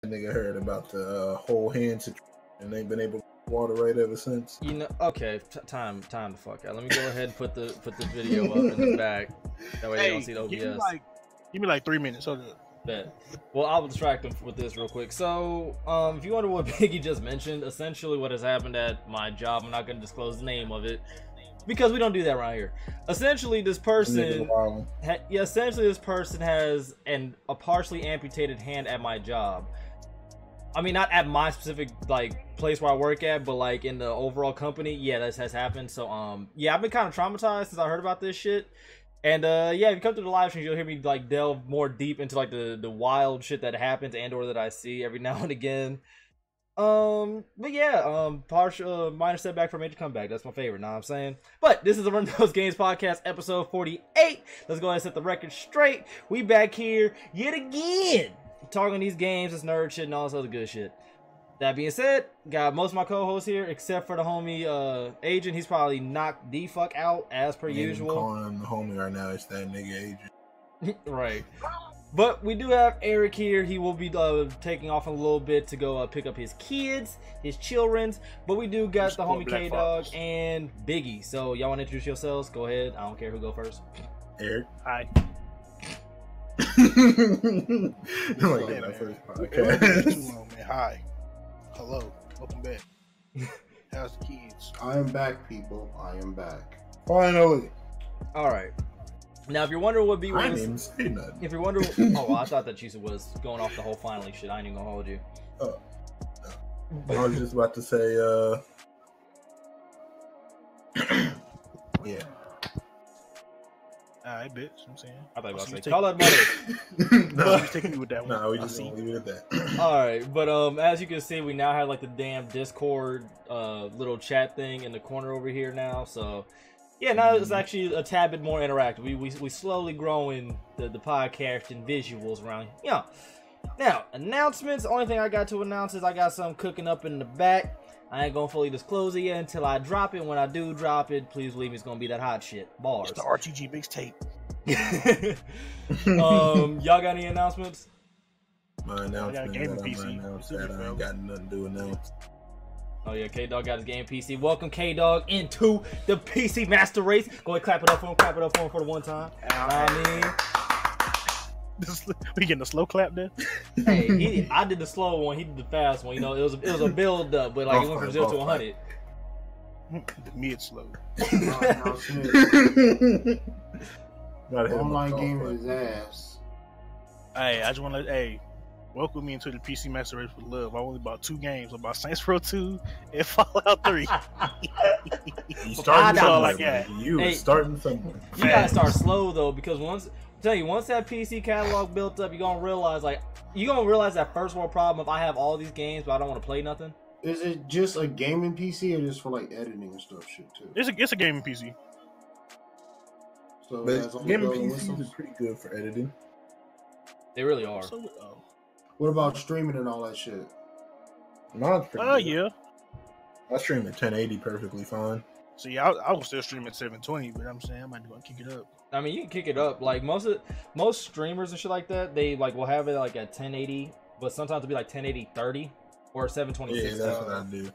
nigga heard about the whole hand situation and ain't been able to water right ever since. You know, okay, time the fuck out. Let me go ahead and put the video up in the back. That way they don't see the OBS. Give me like 3 minutes. Hold up. Bet. Well, I will distract them with this real quick. So, if you wonder what Biggie just mentioned, essentially what has happened at my job, I'm not going to disclose the name of it because we don't do that around here. Essentially, this person, has a partially amputated hand at my job. I mean, not at my specific like place where I work at, but like in the overall company. Yeah, this has happened. So, yeah, I've been kind of traumatized since I heard about this shit. And yeah, if you come to the live stream, you'll hear me like delve more deep into like the wild shit that happens and or that I see every now and again. But yeah, partial minor setback for major comeback. That's my favorite, know what I'm saying? But this is the Run Those Games podcast, episode 48. Let's go ahead and set the record straight. We back here yet again, talking these games, this nerd shit, and all this other good shit. That being said, got most of my co-hosts here, except for the homie Agent. He's probably knocked the fuck out as per usual. Calling him the homie right now. It's that nigga Agent. Right. But we do have Eric here. He will be taking off in a little bit to go pick up his kids, his children's. But we do got the homie K-Dog and Biggie. So y'all want to introduce yourselves? Go ahead. I don't care who go first. Eric. Hi. Hi. Hello. Welcome back. How's the kids? I am back, people. I am back. Finally. All right. Now, if you're wondering what B was, I didn't even say nothing. If you're wondering, oh, I thought that you was going off the whole finally shit. I ain't even gonna hold you. Oh, no. I was just about to say, yeah. I bet. I'm saying. I thought you were about to say, call that mother. No, just taking me with that one. No, we just gonna leave it at that. All right, but as you can see, we now have like the damn Discord little chat thing in the corner over here now. So yeah, now it's actually a tad bit more interactive. We slowly growing the podcast and visuals around. Yeah. Now announcements. The only thing I got to announce is I got something cooking up in the back. I ain't gonna fully disclose it yet until I drop it. When I do drop it, please believe me, it's gonna be that hot shit. Bars. It's the RTG mixtape. Y'all got any announcements? My announcement. I got a gaming PC. I ain't got nothing to announce. Oh yeah, K-Dog got his game PC. Welcome K-Dog into the PC Master Race. Go ahead, clap it up for him. Clap it up for him for the one time. I mean, we getting a slow clap there. Hey, I did the slow one. He did the fast one. You know, it was a build up, but like it went from 0 to 100. The mid slow. Online gaming is ass. Hey, I just want to welcome me into the PC Master Race with love. I only bought 2 games. I bought Saints Row 2 and Fallout 3. You starting somewhere. Hey, starting somewhere. You gotta start slow though, because once that PC catalog built up, you're gonna realize that first world problem of I have all these games but I don't want to play nothing. Is it just a gaming PC or just for like editing and stuff shit too? It's a gaming PC. So gaming PCs are pretty good for editing. They really are. What about streaming and all that shit? Mine's pretty good. Yeah. I stream at 1080 perfectly fine. See, I will still stream at 720, but I'm saying I might want to kick it up. I mean, you can kick it up. Like most streamers and shit like that, they like will have it like at 1080, but sometimes it'll be like 1080 30 or 720. Yeah, that's what I do.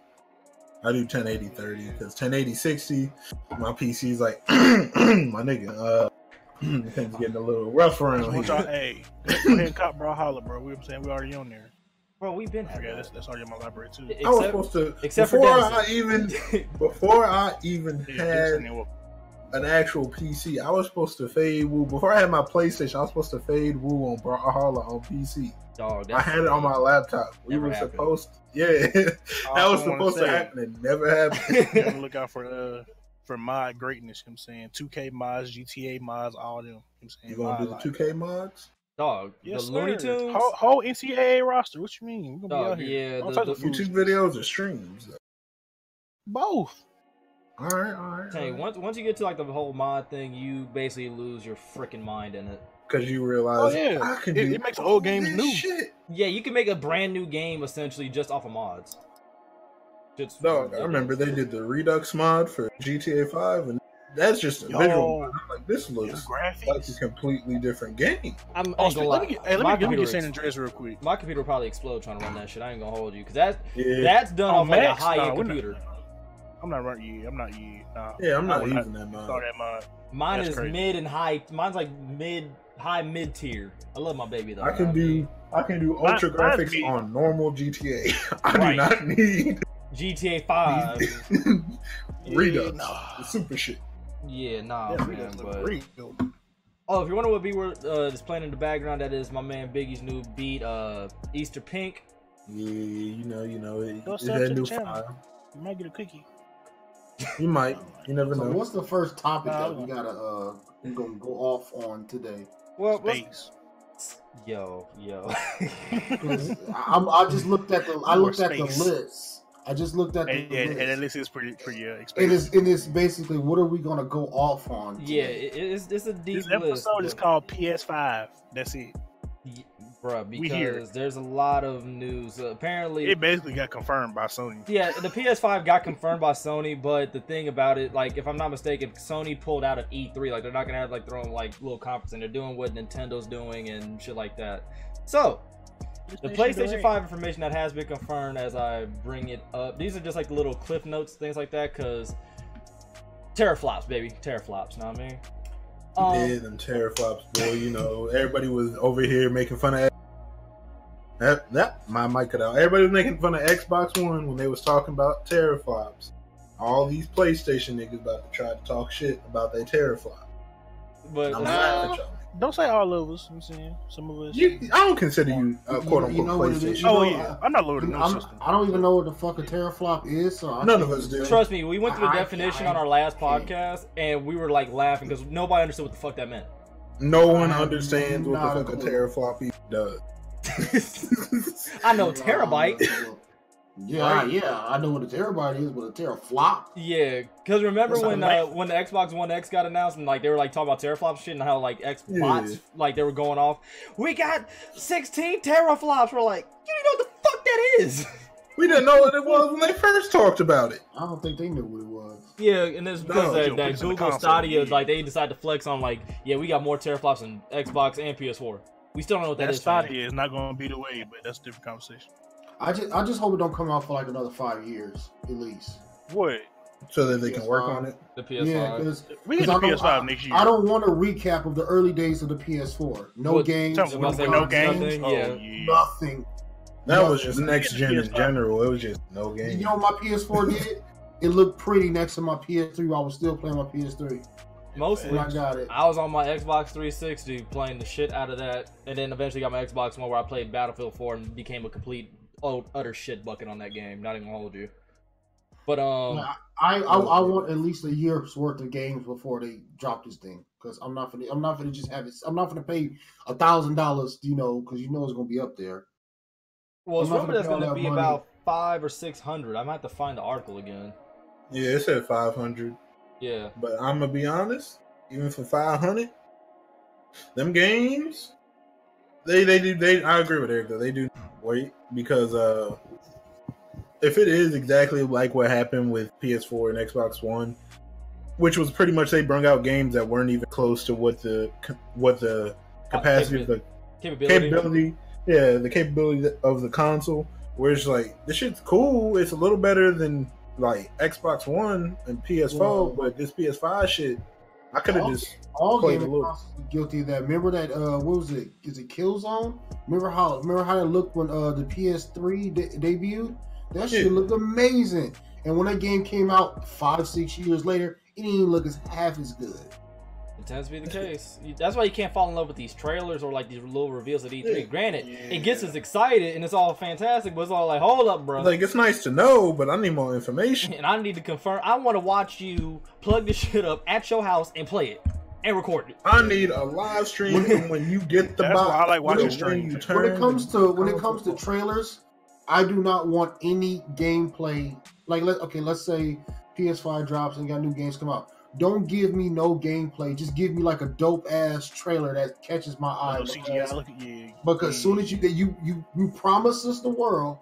I do 1080 30 because 1080 60, my PC's like my nigga. Things getting a little rough around here. Hey, go ahead and cop Brawlhalla, bro. We saying we already on there. Bro, we've been. Yeah, that's already in my library too. I was supposed to before I even had an actual PC. I was supposed to fade Woo. Before I had my PlayStation, I was supposed to fade Woo on Brawlhalla on PC. Dog, I had it on my laptop. We were supposed that was supposed to happen. It never happened. Look out for mod greatness. You know what I'm saying 2K mods, GTA mods, all them. You know what I'm saying? You gonna do the 2K mods? Dog, yes, the Looney Tunes, whole NCAA roster. What you mean? We're gonna be out here. Yeah, the YouTube videos or streams. Both. All right. Tell you, once you get to like the whole mod thing, you basically lose your freaking mind in it. Because you realize, I can do it makes the whole game new. Shit. Yeah, you can make a brand new game essentially just off of mods. I remember they did the Redux mod for GTA 5 and That's just a Yo. visual. I'm like, this looks The like a graphics. completely different game. I'm ain't Oh, gonna let lie. me get My San computer Andreas real quick. My computer will probably explode trying to run that shit. I ain't gonna hold you, because Yeah. that's done Oh, off like a Max? high-end Nah, we're not- computer. I'm not running. I'm not. Nah. Yeah, I'm not I would using that mod. Start that mod. Mine That's is crazy. mid and high. Mine's like high mid tier. I love my baby though. I can do ultra graphics me. on normal GTA. I Right. do not need GTA 5. Redux, nah. the super shit. Yeah, nah, Yeah, man. Redux look But real. oh, if you wonder what beat we're is playing in the background, that is my man Biggie's new beat, Easter Pink. Yeah, you know, Go it's sub that to new the channel. file. You might get a cookie. You might, you never So know. what's the first topic that we gotta we gonna go off on today? Well, Space. yo. 'Cause I just looked at the Space. list. I just looked at the And that list. list is pretty It expensive. is basically what are we gonna go off on? Yeah, today? it's a deep This list. episode is called PS5. That's it. Bruh, We hear because there's a lot of news. Apparently, It basically got confirmed by Sony. yeah, the PS5 got confirmed by Sony, but the thing about it, like, if I'm not mistaken, Sony pulled out of E3. Like, they're not gonna have like their own like little conference, and they're doing what Nintendo's doing and shit like that. So, the PlayStation 5 information that has been confirmed as I bring it up. These are just like little cliff notes, things like that, because teraflops, baby, teraflops. Know what I mean? Yeah, them teraflops, boy. You know, everybody was over here making fun of that. My mic cut out. Everybody was making fun of Xbox One when they was talking about teraflops. All these PlayStation niggas about to try to talk shit about their teraflop. But I'm laughing at y'all. Don't say all of us. I'm saying some of us. I don't consider you quote unquote You know what it is? PlayStation. You Oh know, yeah, I'm not loading no system. I don't even know what the fuck a teraflop is. So I None can't of us even do. say. trust me, we went through the I- definition I- on our last podcast, and we were like laughing because nobody understood what the fuck that meant. No one I have understands what not the a fuck a clue. teraflop even does. I know terabyte. Yeah, yeah, I know what a terabyte is, but a teraflop. Yeah, because remember That's when not the Xbox One X got announced and like they were like talking about teraflops shit and how like Xbox Yeah. like they were going off. We got 16 teraflops. We're like, you don't know what the fuck that is. We didn't know what it was when they first talked about it. I don't think they knew what it was. Yeah, and it's because No, you'll put that this in the Google console, Stadia, yeah. like they decided to flex on like, yeah, we got more teraflops than Xbox and PS4. We still don't know what that That is. fam. Stadia is not going to be the way, but that's a different conversation. I just hope it don't come out for like another 5 years at least. What? So that they can work on it. The PS5. Yeah, because We get the PS5 next year. I don't want a recap of the early days of the PS4. No What- games, Tell me, about to say, no nothing, games. yeah. Oh, yeah. nothing. That was Nothing. just next gen in general. It was just no game. You know what my PS4 did? It looked pretty next to my PS3 while I was still playing my PS3 Mostly, when I got it. I was on my Xbox 360 playing the shit out of that, and then eventually got my Xbox One where I played Battlefield 4 and became a complete utter shit bucket on that game. Not even gonna hold you. But I want at least a year's worth of games before they drop this thing because I'm not gonna just have it. I'm not gonna pay $1,000, you know, because you know it's gonna be up there. well, it's I'm not rumored that's gonna pay gonna all be that money. about 500 or 600. I might have to find the article again. Yeah, it said 500. Yeah. But I'm gonna be honest, even for 500, them games, they do. I agree with Eric though. They do wait because if it is exactly like what happened with PS4 and Xbox One, which was pretty much they brung out games that weren't even close to what the capacity of the capability, the capability of the console. Where it's like this shit's cool. It's a little better than like Xbox One and PS4, Well, but this PS5 shit, I could have just all played a gaming little. consoles are guilty of that. Remember that? What was it? Is it Killzone? Remember how it looked when the PS3 debuted? That shit Yeah. looked amazing. And when that game came out 5-6 years later, it didn't even look as half as good. It tends to be the case. That's why you can't fall in love with these trailers or like these little reveals at E3. Yeah. Granted, it gets us excited and it's all fantastic, but it's all like, hold up, bro. Like it's nice to know, but I need more information. And I need to confirm. I want to watch you plug this shit up at your house and play it and record it. I need a live stream from when you get the That's why box. I like watching when streams. you When turn it comes the to trailers, I do not want any gameplay. Like let's say PS5 drops and got new games come out. Don't give me no gameplay. Just give me like a dope ass trailer that catches my eye. No CGI, look at you. Because as soon as you promise us the world,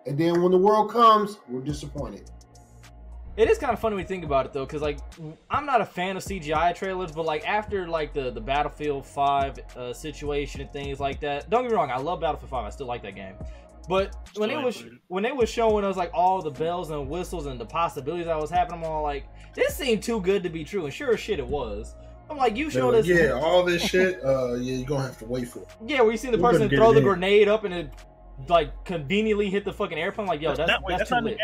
and then when the world comes, we're disappointed. It is kind of funny when you think about it though, because like I'm not a fan of CGI trailers, but like after like the Battlefield 5 situation and things like that. Don't get me wrong, I love Battlefield 5. I still like that game. But when it was showing us like all the bells and whistles and the possibilities that was happening, I'm all like, this seemed too good to be true, and sure as shit it was. I'm like, you showed us. Yeah, all this shit. Yeah, you're gonna have to wait for it. Yeah, where you see the person throw the grenade up and it like conveniently hit the fucking airplane. Like, yo, that's too lit.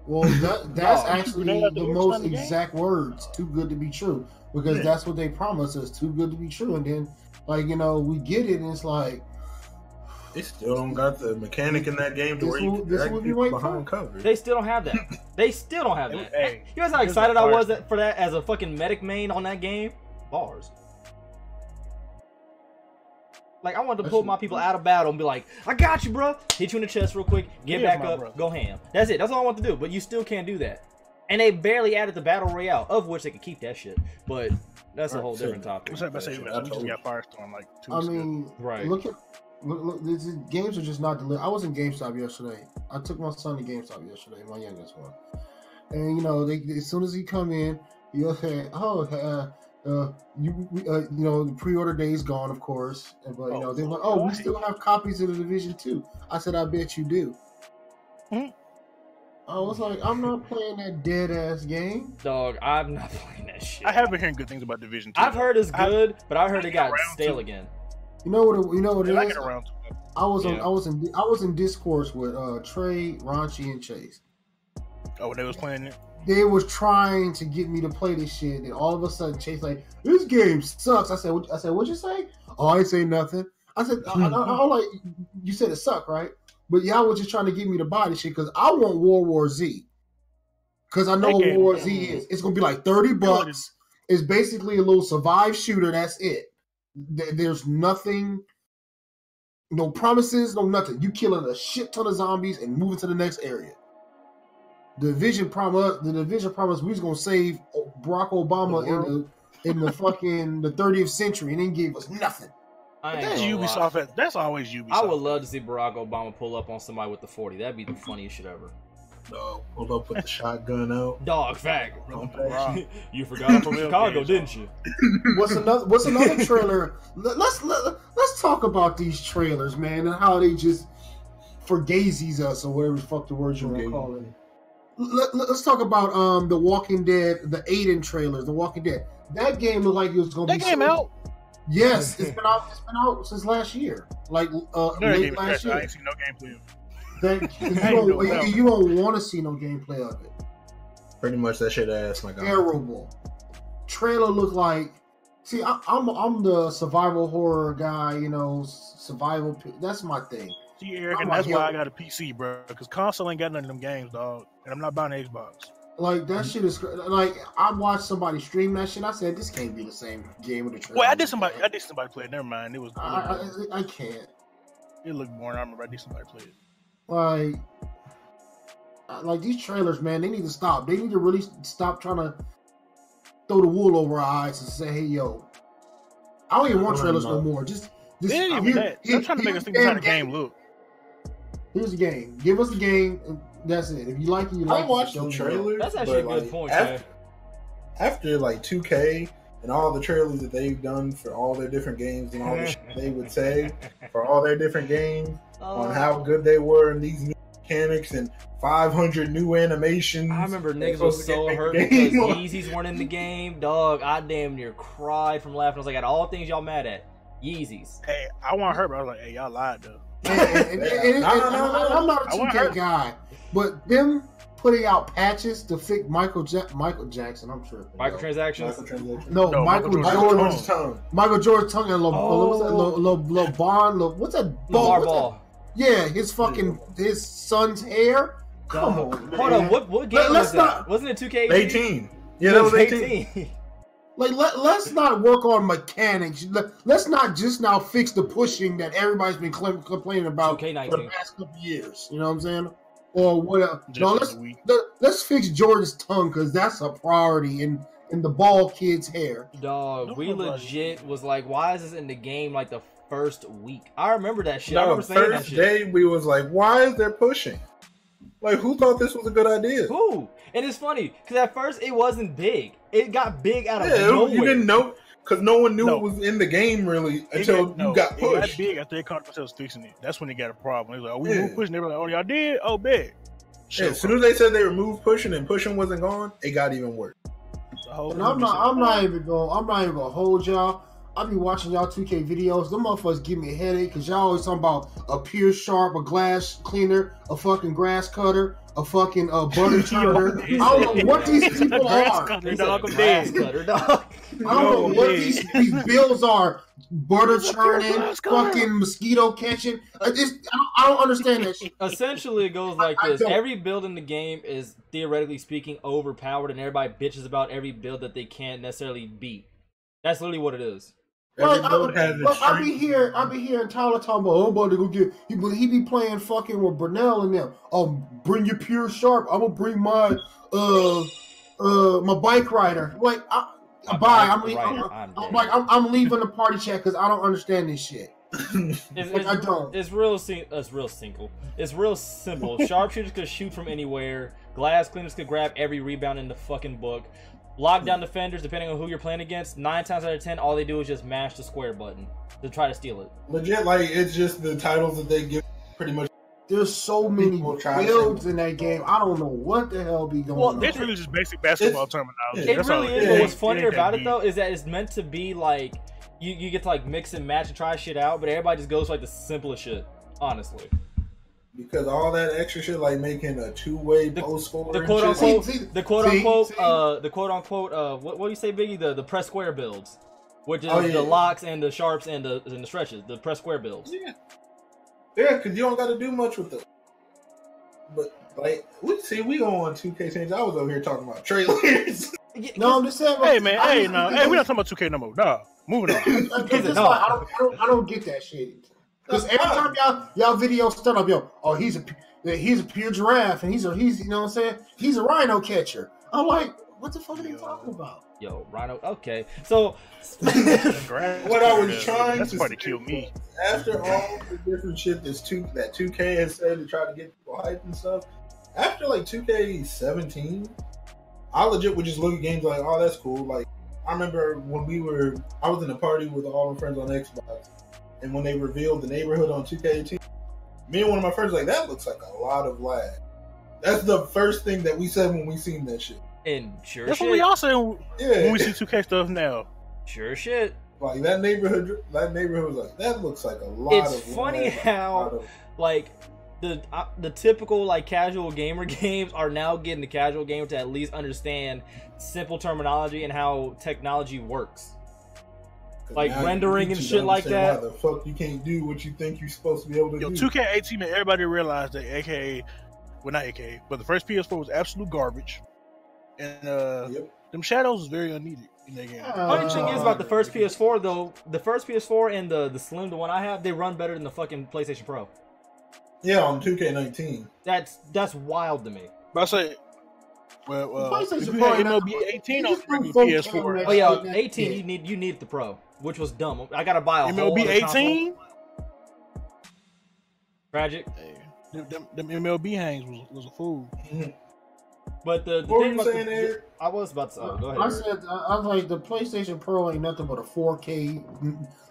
Well, that's actually the most exact words. Too good to be true, because that's what they promised us. Too good to be true, and then like we get it, and it's like. They still don't got the mechanic in that game to where you can be behind cover. They still don't have that. They still don't have that. Hey, you guys know how excited I was for that as a fucking medic main on that game? Bars. Like, I wanted to pull my people out of battle and be like, I got you, bro. Hit you in the chest real quick. Get back up. Go ham. That's it. That's all I want to do. But you still can't do that. And they barely added the Battle Royale, of which they could keep that shit. But that's a whole different topic. We just got Firestorm like 2 weeks ago. Right. Look, these games are just not delivered. I was in GameStop yesterday. I took my son to GameStop yesterday, my youngest one. And they as soon as he come in, he'll say, the pre-order day is gone, of course. But they're like, we still have copies of the Division 2. I said, I bet you do. I was like, I'm not playing that dead ass game. Dog, I'm not playing that shit. I have been hearing good things about Division 2. I've heard it's good, but I heard it got stale again. You know what it is? I was in discourse with Trey, Ronchi, and Chase. Oh, they was playing it? They was trying to get me to play this shit, and all of a sudden Chase like, this game sucks. I said, what'd you say? Oh, I ain't say nothing. I said, I like, you said it sucked, right? But y'all was just trying to get me to buy this shit because I want World War Z. Because I know what World War Z is. It's gonna be like $30. It's basically a little survive shooter. That's it. There's nothing, no promises, no nothing. You killing a shit ton of zombies and moving to the next area. The Division promised we was gonna save Barack Obama in the fucking the 30th century, and then gave us nothing. That's Ubisoft. That's always Ubisoft. I would love to see Barack Obama pull up on somebody with the 40. That'd be the funniest shit ever. No, pull up with the shotgun out. Dog, fact. You forgot I'm from Chicago, didn't you? What's another trailer? Let's talk about these trailers, man, and how they just forgazes us or whatever the fuck the word you want to call it. Let's talk about The Walking Dead, the Aiden trailers. The Walking Dead. That game looked like it was going to be. That game out. Yes, it's been out. It's been out since last year, late last year. I ain't seen no gameplay. You don't want to see no gameplay of it. Pretty much that shit ass. My God. Terrible. Trailer looked like. See, I'm the survival horror guy. Survival. That's my thing. See, Eric, and that's why I got a PC, bro. Because console ain't got none of them games, dog. And I'm not buying an Xbox. Like that shit is like I watched somebody stream that shit. I said this can't be the same game with the trailer. Well, I did somebody play it. Never mind. It was. I can't. It looked boring. I remember I did somebody play it. Like these trailers, man, they need to stop. They need to really stop trying to throw the wool over our eyes and say, "Hey, yo, I don't even want trailers no more." Just they're trying to make us think how the game look. Here's the game. Give us the game. And that's it. If you like it, you like it. I watched the trailers. That's actually a good point, after like 2K and all the trailers that they've done for all their different games and all the shit they would say for all their different games on how good they were in these new mechanics and 500 new animations. I remember niggas was so hurt because Yeezys weren't in the game. Dog, I damn near cried from laughing. I was like, at all things y'all mad at, Yeezys. Hey, I want her, but I was like, hey, y'all lied though. And I'm not a 2K guy, but them putting out patches to fix Michael Jackson, I'm sure. Microtransactions? No, Michael Jordan's tongue. Michael Jordan's tongue and LeBron. What's that ball? Yeah, his son's hair. Come on, hold on. What game was that? Wasn't it 2K18? 18. Yeah, that was 18. Like let's not work on mechanics. Let's not just now fix the pushing that everybody's been complaining about for the past couple years. You know what I'm saying? Or whatever. No, let's fix Jordan's tongue because that's a priority in the bald kid's hair. Dog, we legit was like, why is this in the game like the first week? I remember that shit. I remember saying that shit. First day we was like, why is there pushing? Like, who thought this was a good idea? Who? And it's funny because at first it wasn't big. It got big out of Yeah, nowhere. you didn't know because no one knew it was in the game really until you got pushed. It got big after they caught themselves fixing it. That's when they got a problem. They was like, "Oh, we moved pushing." They were like, "Oh, y'all did? Oh, bet." Yeah, as soon as they said they removed pushing and pushing wasn't gone, it got even worse. And I'm not even gonna hold y'all. I be watching y'all 2K videos. Them motherfuckers give me a headache because y'all always talking about a pure sharp, a glass cleaner, a fucking grass cutter, a fucking butter turner. I don't know what these people are. I don't know what these bills are. Butter churning, fucking mosquito catching. I don't understand that shit. Essentially, it goes like this. Every build in the game is, theoretically speaking, overpowered, and everybody bitches about every build that they can't necessarily beat. That's literally what it is. I be hearing Tyler talking about, I'm about to go get. He be playing fucking with Brunel and them. Oh, bring your pure sharp. I'm gonna bring my my bike rider. Like, I'm leaving the party chat because I don't understand this shit. I don't. It's real simple. Sharpshooters could shoot from anywhere. Glass cleaners could grab every rebound in the fucking book. Lockdown defenders, depending on who you're playing against, 9 times out of 10, all they do is just mash the square button to try to steal it. Legit, like, it's just the titles that they give pretty much. There's so many builds in that game. I don't know what the hell be going on. It's really just basic basketball terminology. It really is. But what's funnier about it, though, is that it's meant to be like, you get to like mix and match and try shit out, but everybody just goes for like the simplest shit, honestly. Because all that extra shit, like making a two-way post scorer, the quote unquote, what do you say, Biggie? The press square builds, which is the locks and the sharps and the stretches, the press square builds. Yeah, because you don't got to do much with them. But like, we go on 2K change. I was over here talking about trailers. No, I'm just saying. Hey man, we're not talking about 2K no more. Nah, moving on. I don't get that shit. Because every time y'all videos start up, he's a pure giraffe and he's you know what I'm saying? He's a rhino catcher. I'm like, what the fuck are they talking about? Yo, rhino. Okay, so what I was trying that's to part to kill me. After all the different shit that 2K has said to try to get people hyped and stuff, after like 2K17, I legit would just look at games like, oh, that's cool. Like, I remember when I was in a party with all my friends on Xbox. And when they revealed the neighborhood on 2K18, me and one of my friends were like, that looks like a lot of lag. That's the first thing that we said when we seen that shit. And sure that's shit. what we all say when we see 2K stuff now. Sure shit. Like that neighborhood was like, that looks like a lot of lag. It's funny how like the typical like casual gamer games are now getting the casual gamer to at least understand simple terminology and how technology works. Like rendering and shit like that. Why the fuck you can't do what you think you're supposed to be able to do? 2K18 made everybody realized that not AKA, but the first PS4 was absolute garbage. And them shadows was very unneeded in that game. Funny thing is about the first PS4 though, the first PS4 and the Slim, the one I have, they run better than the fucking PlayStation Pro. Yeah, on 2K19. That's wild to me. But I say, if you had MLB 18 on PS4. Oh yeah, 18 you need the Pro, which was dumb. I gotta buy a MLB 18. Tragic. Hey, them MLB hangs was a fool. But the what thing were you saying there? I was about to. Go ahead. I said I was like, the PlayStation Pro ain't nothing but a 4K.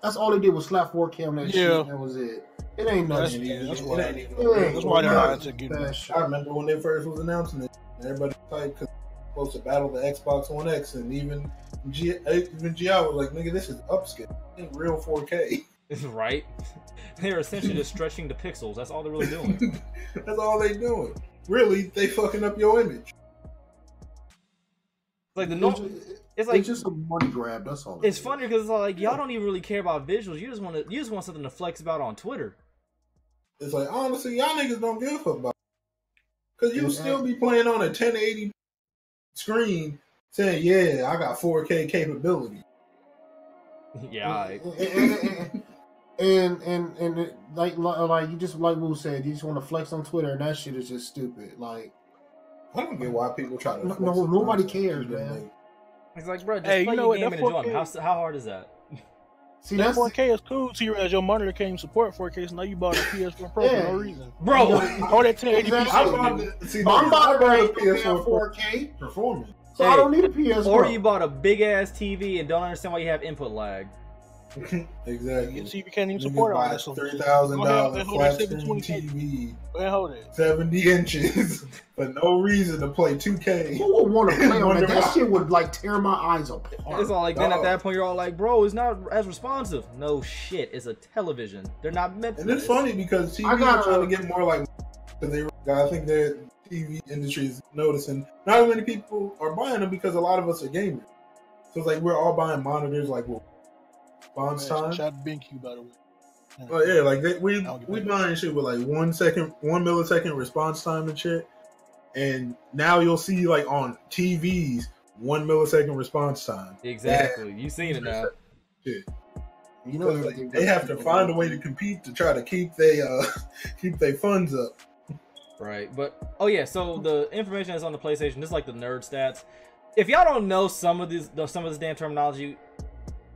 That's all they did was slap 4K on that shit. That was it. It ain't nothing. That's why they're not to get. I remember when they first was announcing it. Everybody was like, because supposed to battle the Xbox One X, and even GI was like, nigga, this is upscale. It ain't real 4K. Right? They're essentially just stretching the pixels. That's all they're really doing. That's all they doing. Really, they fucking up your image. Like it's just a money grab. That's all. It's funny because it's like y'all don't even really care about visuals. You just want something to flex about on Twitter. It's like, honestly, y'all niggas don't give a fuck about. Because you'll still be playing on a 1080 screen saying, yeah, I got 4K capability. Yeah. And like you just, like Wu said, you just want to flex on Twitter, and that shit is just stupid. Like, I don't get why people try to. Nobody cares, man. It's like, bro, just play your game and enjoy them. How hard is that? See, that that's 4K is cool to you as your monitor can't even support 4K, so now you bought a PS4 Pro for no reason. Bro, All that 1080p. Exactly. My monitor ain't gonna have 4K performance. So I don't need a PS4. Or you bought a big ass TV and don't understand why you have input lag. Exactly. You see, you can't even support all that. So $3,000 flat screen TV, 70 inches for no reason to play 2K. Who would want to play on that? That shit would like tear my eyes apart. It's all like then at that point you're all like, bro, it's not as responsive. No shit, it's a television. They're not meant for And it's funny because TV is trying to get more like, because I think the TV industry is noticing not as many people are buying them because a lot of us are gamers. So it's like we're all buying monitors like response time. Shout out to BenQ, by the way. Oh yeah, like we buying shit with like 1 millisecond response time and shit. And now you'll see like on TVs 1 millisecond response time. Exactly, you seen it now. Shit. You know, like, they have to find a way to compete to try to keep their funds up. Right, but oh yeah, so the information that's on the PlayStation, this is like the nerd stats. If y'all don't know some of this damn terminology,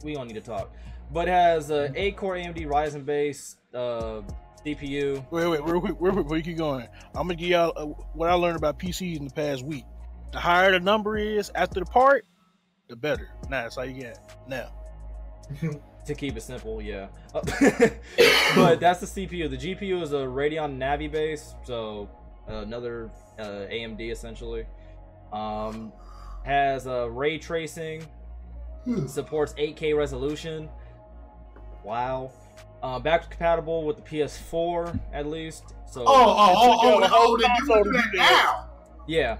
we don't need to talk. But it has 8-core AMD Ryzen base CPU. Wait, real quick, before you keep going, I'm gonna give y'all what I learned about PCs in the past week. The higher the number is after the part, the better. Nah, that's all you get now. To keep it simple, yeah. But that's the CPU. The GPU is a Radeon Navi base, so another AMD essentially. Has ray tracing, supports 8K resolution. Wow. Backwards compatible with the PS4 at least. So they want to do that now. Yeah.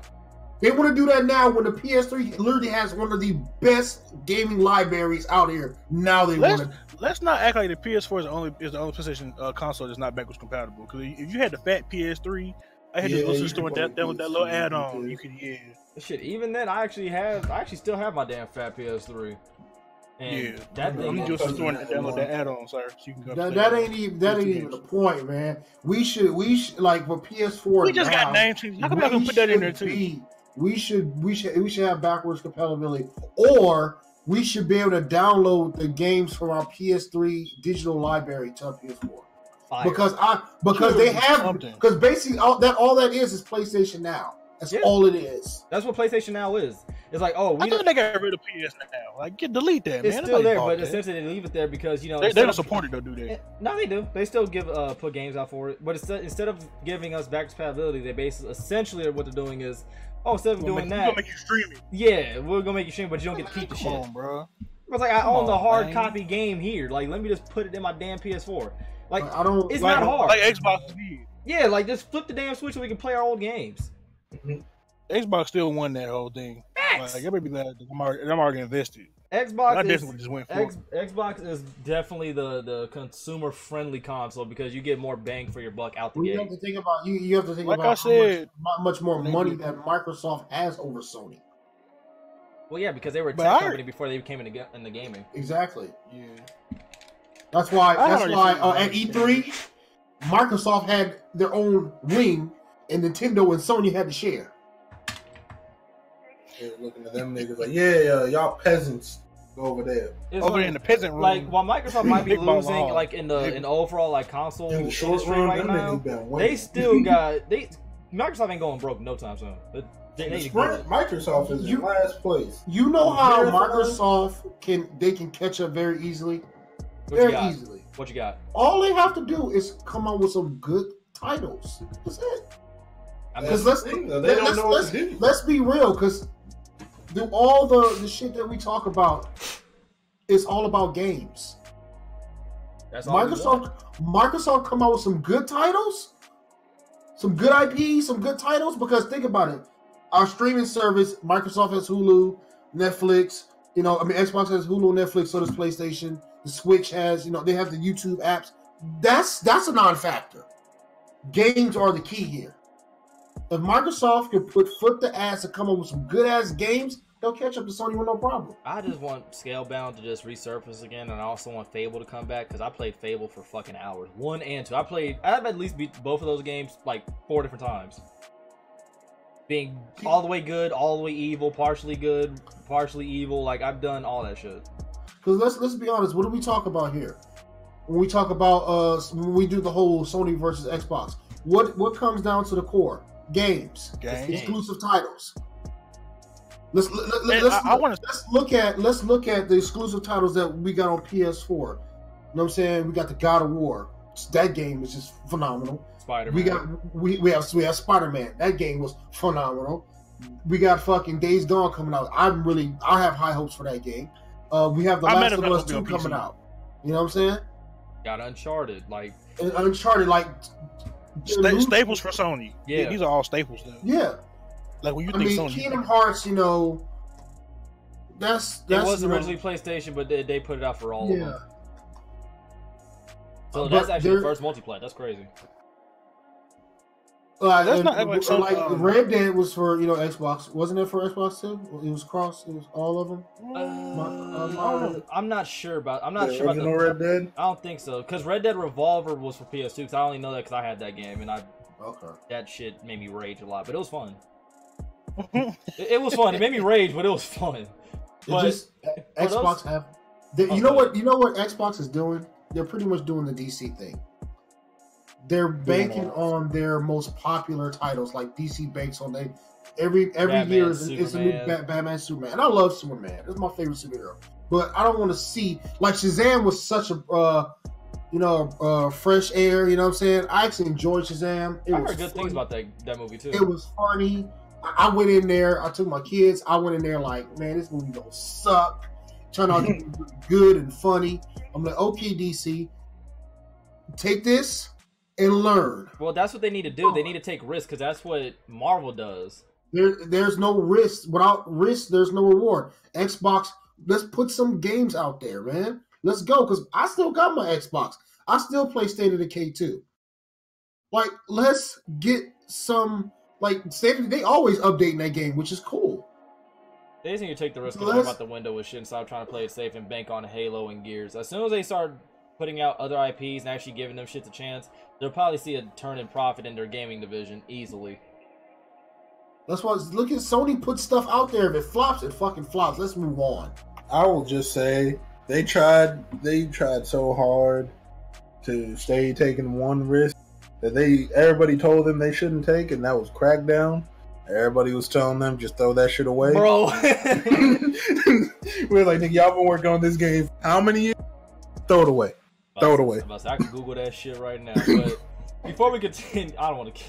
They want to do that now when the PS3 literally has one of the best gaming libraries out here. Now they want to. Let's not act like the PS4 is the only PlayStation console that's not backwards compatible. Because if you had the fat PS3, I had to go to the store and download that little add-on. You could, Shit, even then, I actually still have my damn fat PS3. And that thing. I'm just storing and download that add-on, sir. So you can go. That ain't even the point, man. We should like for PS4. We just got name changes. How come y'all gonna put that in there too? We should have backwards compatibility, or we should be able to download the games from our PS3 digital library to our PS4. Fire. Because basically all that is PlayStation Now. That's all it is. That's what PlayStation Now is. It's like, oh, I thought they got rid of PS Now. Like, delete that, it's man. It's still there, but essentially they leave it there because they don't support it, though, do they? No, they do. They still give put games out for it, but instead of giving us backwards compatibility, they essentially what they're doing is, instead of doing that, we're gonna make you stream it. Yeah, we're gonna make you stream, but you don't get to keep the shit. Come on, bro. It's like I own the hard copy game here. Like, let me just put it in my damn PS4. Like, it's not hard. Like Xbox did. Yeah, like just flip the damn Switch so we can play our old games. Xbox still won that whole thing. Like, everybody be glad I'm already invested. Xbox is definitely the consumer friendly console because you get more bang for your buck out the gate. You have to think about I said, how much more money that Microsoft has over Sony. Well, yeah, because they were a tech company before they came in the gaming. Exactly. Yeah. That's why at E3, Microsoft had their own wing, and Nintendo and Sony had to share. Yeah, looking at them niggas like, y'all peasants go over there. Over in the peasant room. Like, while Microsoft might be losing, like in the overall like console industry right now, they still got Microsoft ain't going broke no time soon. Microsoft is in last place. You know how Microsoft can catch up very easily. Easily. What you got? All they have to do is come out with some good titles. That's it. Because let's be real. Because all the shit that we talk about is all about games. That's all Microsoft come out with some good titles, some good IPs, some good titles. Because think about it, our streaming service, Microsoft has Hulu, Netflix. Xbox has Hulu, Netflix. So does PlayStation. The Switch has, they have the YouTube apps. That's a non-factor. Games are the key here. If Microsoft can put foot to ass and come up with some good ass games, they'll catch up to Sony with no problem. I just want Scalebound to just resurface again, and I also want Fable to come back because I played Fable for fucking hours, 1 and 2. I've at least beat both of those games like 4 different times. Being all the way good, all the way evil, partially good, partially evil. Like, I've done all that shit. Because let's be honest, what do we talk about here? When we talk about when we do the whole Sony versus Xbox, what comes down to the core? Games. Exclusive titles. Let's look at the exclusive titles that we got on PS4. You know what I'm saying? We got the God of War. That game is just phenomenal. Spider-Man. We have Spider-Man. That game was phenomenal. We got fucking Days Gone coming out. I have high hopes for that game. We have The Last of Us 2 coming out. You know what I'm saying? Got Uncharted, staples for Sony. Yeah, these are all staples though. Yeah, like when you think Sony. Kingdom Hearts, you know, that's it was originally PlayStation, but they put it out for all of them. So that's actually the first multiplayer. That's crazy. That's not like Red Dead was for Xbox, wasn't it for Xbox too? It was cross. It was all of them. I'm not sure about. the Red Dead. I don't think so because Red Dead Revolver was for PS2. Because I only know that because I had that game and that shit made me rage a lot, but it was fun. it was fun. It made me rage, but it was fun. Xbox have. You know what Xbox is doing? They're pretty much doing the DC thing. They're banking on their most popular titles, like DC banks on every year is a new Batman, Superman, and I love Superman. It's my favorite superhero. But I don't want to see like Shazam was such a fresh air. You know what I'm saying? I actually enjoyed Shazam. I heard good things about that movie too. It was funny. I went in there. I took my kids. I went in there like, man, this movie gonna suck. Turned out to be good and funny. I'm like, okay, DC, take this and learn. Well, that's what they need to do. They need to take risks because that's what Marvel does. There's no risk. Without risk, there's no reward. Xbox, let's put some games out there, man. Let's go, because I still got my Xbox. I still play State of Decay 2. Like, let's get some, like, they always updating that game, which is cool. They just need to take the risk of going out the window with shit and stop trying to play it safe and bank on Halo and Gears. As soon as they start putting out other IPs and actually giving them shit a chance, they'll probably see a turn in profit in their gaming division easily. That's why, look at Sony put stuff out there. If it flops, it fucking flops. Let's move on. I will just say they tried so hard to stay taking one risk that everybody told them they shouldn't take, and that was Crackdown. Everybody was telling them just throw that shit away, bro. We're like, nigga, y'all been working on this game how many years? Throw it away. Throw it away. I can Google that shit right now. But before we continue, I don't want to.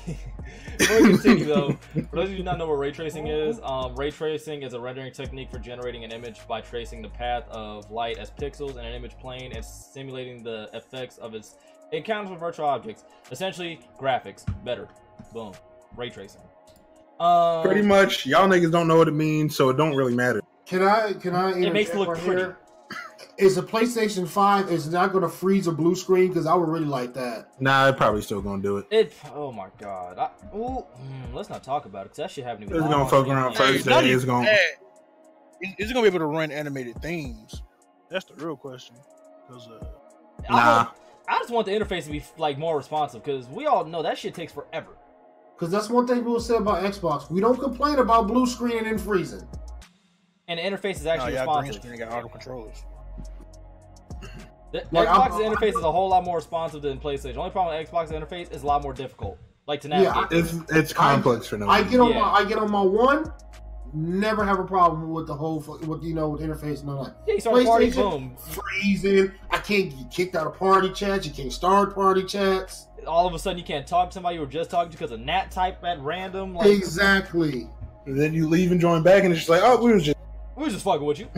Before we continue, though, for those of you who not know what ray tracing is, ray tracing is a rendering technique for generating an image by tracing the path of light as pixels in an image plane and simulating the effects of its encounters with virtual objects. Essentially, graphics better. Boom. Ray tracing. Pretty much, y'all niggas don't know what it means, so it don't really matter. Can I? It makes it look pretty. Here? Is a PlayStation 5 is not going to freeze a blue screen? Because I would really like that. Nah, it's probably still going to do it. Oh my god. Let's not talk about it because that shit happened. It's going to fuck around first. It's going to be able to run animated themes? That's the real question. Because I just want the interface to be like more responsive because we all know that shit takes forever. Because that's one thing people say about Xbox. We don't complain about blue screen and freezing. And the interface is actually responsive. Green screen got auto controllers. The Xbox's interface is a whole lot more responsive than PlayStation. The only problem with Xbox's interface is a lot more difficult, like to navigate. Yeah, it's complex for no reason. I get on my one, never have a problem with the whole with the interface and all that. Yeah, you start a party, boom, freezing. I can't get kicked out of party chats. You can't start party chats. All of a sudden, you can't talk to somebody you were just talking to because of Nat type at random. Like, exactly. And then you leave and join back, and it's just like, oh, we was just fucking with you.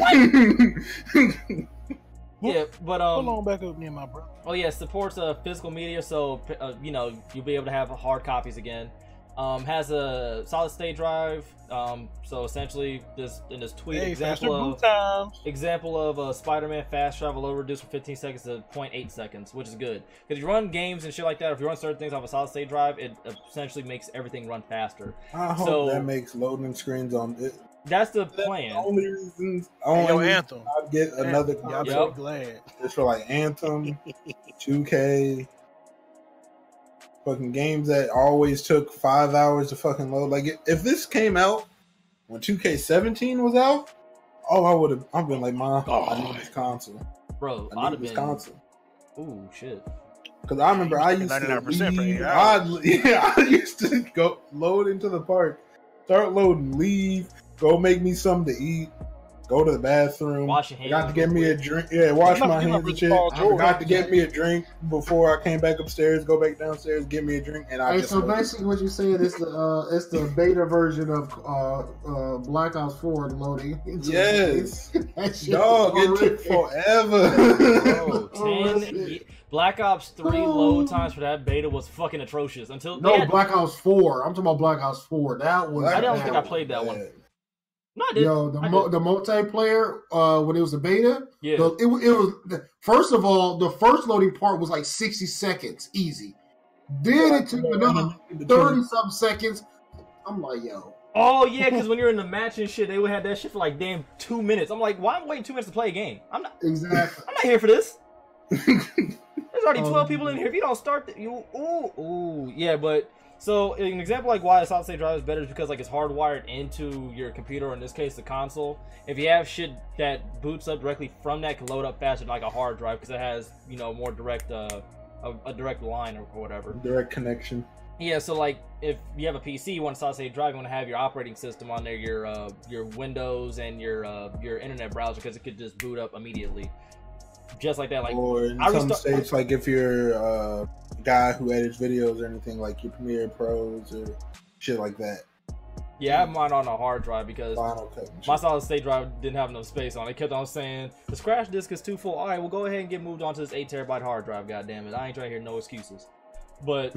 Yeah, but hold on, back up near my brother. Oh yeah, supports physical media, so you'll be able to have hard copies again. Has a solid state drive. So essentially, in this tweet example of Spider-Man fast travel over reduced from 15 seconds to 0.8 seconds, which is good because you run games and shit like that. If you run certain things off a solid state drive, it essentially makes everything run faster. I hope that makes loading screens on it. That's the plan. The only reasons Anthem. I'd get another console. I'm so glad. It's for like Anthem, 2K, fucking games that always took 5 hours to fucking load. Like if this came out when 2K17 was out, Oh, I would have. I've been like, Mom, I need this console. Bro, I need this console. Ooh, shit. Because I remember I used to leave. I used to go load into the park, start loading, leave, go make me something to eat, go to the bathroom. Wash your hands. Got to get me a drink. Yeah, wash my hands and shit. I forgot to get me a drink before I came back upstairs. Go back downstairs, get me a drink, and I. Hey, so basically, what you're saying is it's the beta version of Black Ops 4 loading. Yes, dog, it took forever. Bro, Black Ops 3 load times for that beta was fucking atrocious. Until Black Ops 4. I'm talking about Black Ops 4. That was. I don't think I played that one. No, I did. Yo, the multiplayer when it was a beta. Yeah. It was first of all, the first loading part was like 60 seconds easy. Then it took another 30-something seconds. I'm like, yo. Oh yeah, because when you're in the match and shit, they would have that shit for like damn 2 minutes. I'm like, why am I waiting 2 minutes to play a game? I'm not here for this. There's already 12 people in here. If you don't start, yeah. But so an example like why a solid state drive is better is because like it's hardwired into your computer, or in this case the console. If you have shit that boots up directly from that, can load up faster than like a hard drive because it has more direct a direct line or whatever. Direct connection. Yeah, so like if you have a PC, you want a solid state drive, you want to have your operating system on there, your Windows and your internet browser, because it could just boot up immediately, just like that. Like, or in some states, like if you're a guy who edits videos or anything, like your Premiere Pros or shit like that. Yeah, I have mine on a hard drive because my solid state drive didn't have enough space on it. It kept on saying the scratch disk is too full. All right, we'll go ahead and get moved on to this 8 terabyte hard drive. God damn it, I ain't trying to hear no excuses. But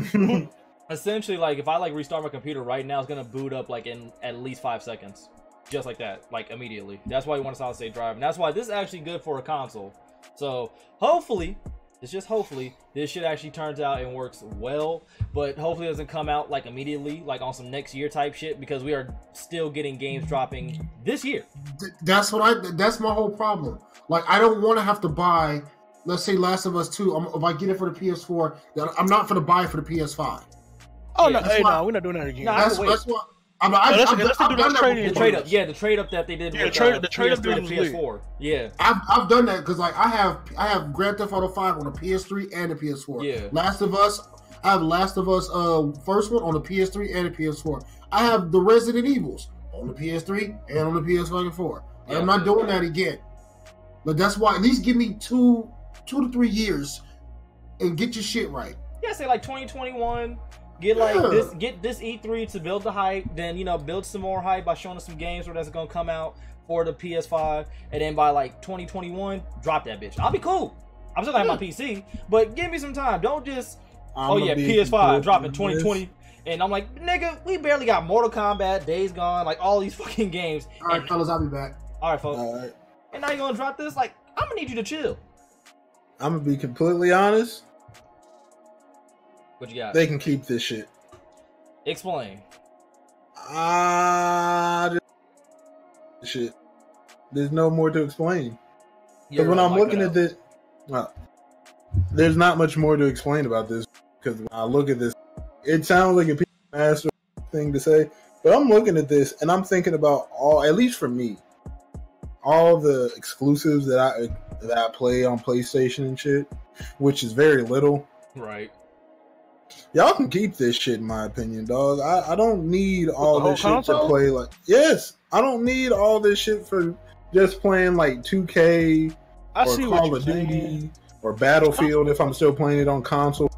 essentially, like if I like restart my computer right now, it's gonna boot up like in at least 5 seconds, just like that, like immediately. That's why you want a solid state drive, and that's why this is actually good for a console. So hopefully, it's just hopefully this shit actually turns out and works well, but hopefully it doesn't come out like immediately, like on some next year type shit, because we are still getting games dropping this year. That's my whole problem. Like I don't want to have to buy, let's say Last of Us 2. If I get it for the PS4, I'm not going to buy it for the PS5. Oh no, we're not doing that again. No, that's what. The trade up, yeah, the trade up that they did. Yeah, with, the trade up to PS4. Yeah, I've done that because like I have Grand Theft Auto 5 on the PS3 and the PS4. Yeah, Last of Us, I have Last of Us first one on the PS3 and the PS4. I have the Resident Evils on the PS3 and on the PS4. Yeah, I'm not doing that again. But that's why at least give me 2 to 3 years and get your shit right. Yeah, say like 2021. Get this E3 to build the hype, then build some more hype by showing us some games where that's gonna come out for the PS5, and then by like 2021, drop that bitch. I'll be cool. I'm still gonna have my PC, but give me some time. Don't just PS5 dropping 2020, and I'm like, nigga, we barely got Mortal Kombat, Days Gone, like all these fucking games. All right, fellas, I'll be back. All right, folks. All right. And now you're gonna drop this? Like, I'm gonna need you to chill. I'm gonna be completely honest. What you got? They can keep this shit. Explain. Shit. There's no more to explain. Because when I'm looking at this, there's not much more to explain about this. Because when I look at this, it sounds like a piece of master thing to say. But I'm looking at this and I'm thinking about at least for me, all the exclusives that I play on PlayStation and shit, which is very little. Right. Y'all can keep this shit, in my opinion, dog. I don't need all this shit console? to play like. Yes, I don't need all this shit for just playing like 2K or Call of Duty or Battlefield if I'm still playing it on console.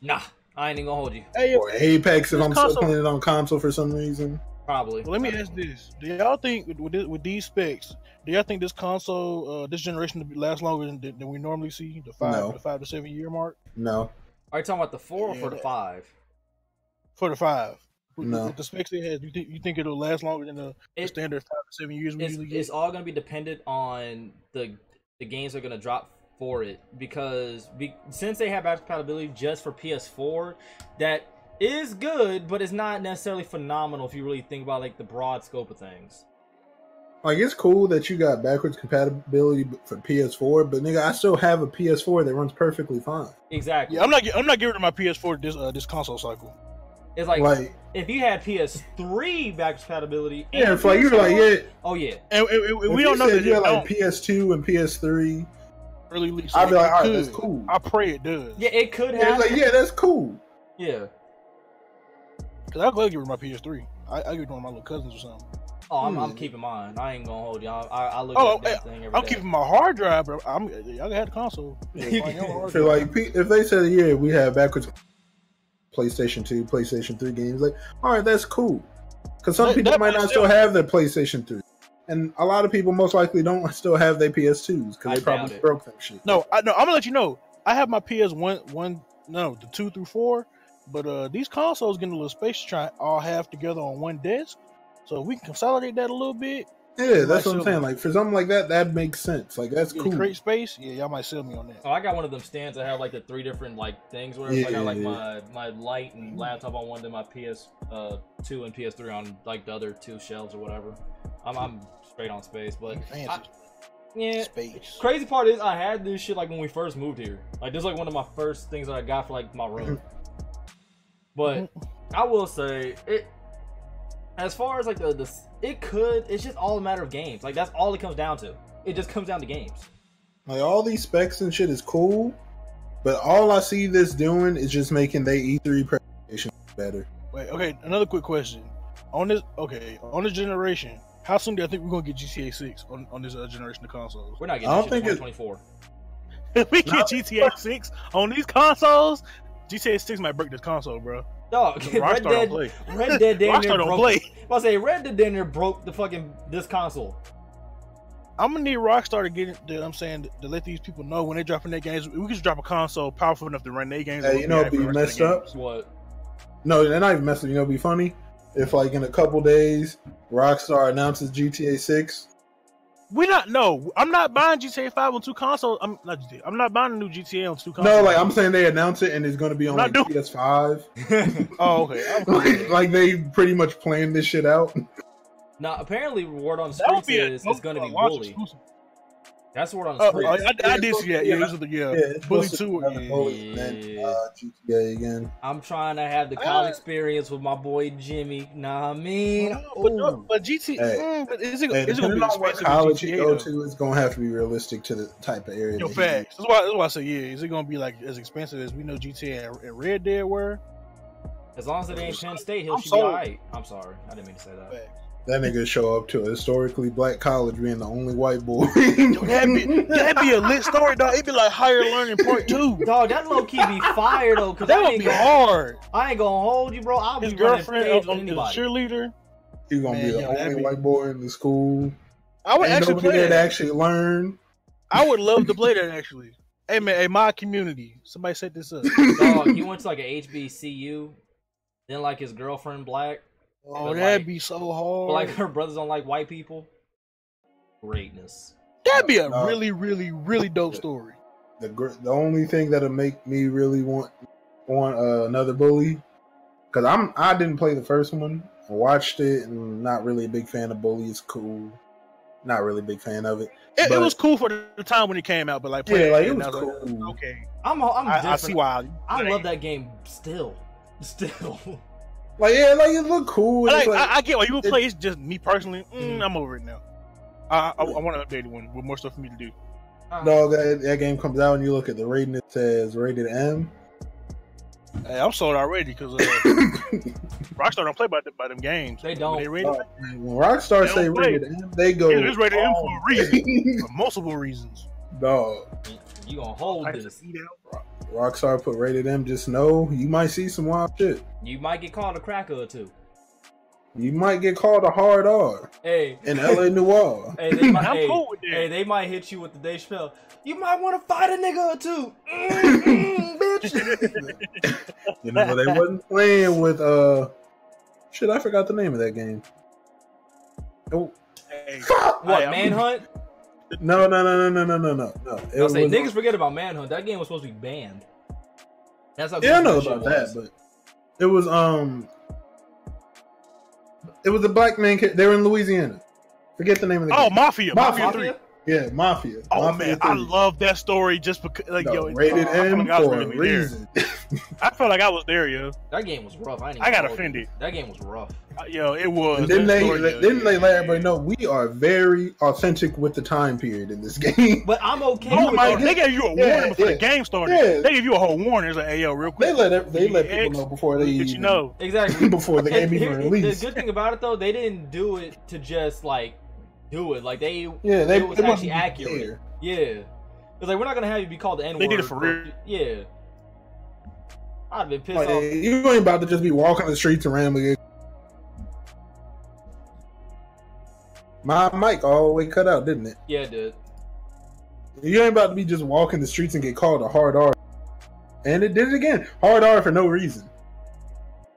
Nah, I ain't even gonna hold you. Or Apex if I'm still playing it on console for some reason. Probably. Well, let me ask this: do y'all think with these specs, do y'all think this console, this generation, lasts longer than we normally see? The 5 to 7 year mark? No. Are you talking about the 4 or for the 5? For the 5. No. With the specs it has, you think it'll last longer than the standard 5 to 7 years we usually get? It's all going to be dependent on the games they're going to drop for it, because since they have backwards compatibility just for PS4, that is good, but it's not necessarily phenomenal if you really think about like the broad scope of things. Like, it's cool that you got backwards compatibility for PS4, but nigga, I still have a PS4 that runs perfectly fine. Exactly. Yeah, I'm not getting rid of my PS4 this console cycle. It's like if you had PS3 backwards compatibility, yeah, it's like you were like, yeah, oh yeah, and we don't know that you had like PS2 and PS3. Early release. I'd be like, all right, that's cool. I pray it does. Yeah, it could happen. Like, yeah, that's cool. Yeah, because I'll gladly give her my PS3. I give it to one of my little cousins or something. Oh, I'm keeping mine. I ain't gonna hold y'all. I look at that thing every day. I'm keeping my hard drive, bro. Y'all can have the console. So like, if they said, yeah, we have backwards PlayStation 2, PlayStation 3 games, like, all right, that's cool. Because some people might not still have their PlayStation 3. And a lot of people most likely don't still have their PS2s because they probably broke them shit. No, I'm gonna let you know. I have my PS1, the 2 through 4, but these consoles getting a little space to try all have together on one desk. So we can consolidate that a little bit. Yeah, that's what I'm saying. Like for something like that, that makes sense. Like that's cool. Create space. Yeah, y'all might sell me on that. Oh, I got one of them stands that have like the 3 different like things. Where I got like my light and laptop on one, then my PS2 and PS3 on like the other 2 shelves or whatever. I'm straight on space, but yeah. Space. Crazy part is I had this shit like when we first moved here. Like this is like one of my first things that I got for like my room. But I will say it. As far as like it's just all a matter of games. Like that's all it comes down to. It just comes down to games. Like all these specs and shit is cool, but all I see this doing is just making the E3 presentation better. Wait, okay. Another quick question on this generation. How soon do I think we're gonna get GTA 6 on this generation of consoles? We're not getting. I don't think 2024. If we get GTA 6 on these consoles, GTA 6 might break this console, bro. Dog, Red Dead broke the fucking this console. I'm gonna need Rockstar to get it. To let these people know when they dropping their games. We can just drop a console powerful enough to run their games. Hey, you know, it'd be messed up. What? No, they're not even messed up. You know, it'd be funny if, like, in a couple days, Rockstar announces GTA 6. I'm not buying GTA 5 on 2 consoles. I'm not buying a new GTA on 2 consoles. No, like I'm saying they announce it and it's going to be on like PS5. Oh, okay. like they pretty much planned this shit out. Now, apparently, word on the streets is it's going to be Bully. That's word on the streets. I did see that. Yeah, Bully 2. Bully, and then GTA again. I'm trying to have the college experience with my boy Jimmy. Nah, I mean, but GTA. But is it going to be expensive? College you go to is going to have to be realistic to the type of area. Yo, facts. That's why I say is it going to be like as expensive as we know GTA and Red Dead were? As long as it ain't Penn State, he'll be alright. I'm sorry, I didn't mean to say that. Facts. That nigga show up to a historically black college being the only white boy. Yo, that'd be a lit story, dog. It'd be like Higher Learning Part 2. Dog, that low key be fire though, cause that would be hard. I ain't gonna hold you, bro. I'll His be girlfriend on the cheerleader. He's gonna be the only white boy in the school. I would actually play that. To actually learn. I would love to play that actually. Hey man, my community. Somebody set this up. Dog, he went to like a HBCU, then like his girlfriend black. Oh, that'd be so hard. But like her brothers don't like white people. Greatness. That'd be a really, really, really dope story. The only thing that'll make me really want another Bully, because I didn't play the first one. I watched it and not really a big fan of Bully. It's cool. Not really a big fan of it. It was cool for the time when it came out, but like it was cool. Like, okay, I see why. I love that game still. Like it looked cool. Like, I get why you would play. It's just me personally. I'm over it now. I want to update one with more stuff for me to do. No, that game comes out and you look at the rating. It says rated M. Hey, I'm sold already because Rockstar don't play by them games. They don't. When Rockstar say rated M, they go. It's rated M for a reason, for multiple reasons. Dog, you gonna hold this? Rockstar put rated M. Just know you might see some wild shit. You might get called a cracker or two. You might get called a hard R. Hey, in LA Noire. Hey, they might, cool with that. Hey, they might hit you with the Dave Chappelle. You might want to fight a nigga or two, bitch. You know they wasn't playing with shit. I forgot the name of that game. Oh, hey, what Manhunt? No. I was saying niggas forget about Manhunt. That game was supposed to be banned. That's how I know about that, but it was It was a black man. They were in Louisiana. Forget the name of the game. Mafia 3. Yeah, Mafia. Oh Mafia man, 3. I love that story just because like No, yo, rated I felt M like I was for a really there. reason. I felt like I was there, yo. That game was rough. I got offended. That game was rough. Yo, it was. And then that story, they let everybody know we are very authentic with the time period in this game. But I'm okay Oh with my! that. They gave you a warning before the game started. Yeah. They give you a whole warning. It's like, hey yo, real quick. They let people know before they Let you know. Exactly. before the game even released. The good thing about it though, they didn't do it to just like do it. Like they it was actually accurate. Fair. Yeah. It's like we're not gonna have you be called the N-word. They did it for real. Yeah. I'd have been pissed Like, off. you ain't about to just be walking the streets and randomly. My mic all the way cut out, didn't it? Yeah, it did. You ain't about to be just walking the streets and get called a hard R. And it did it again. Hard R for no reason.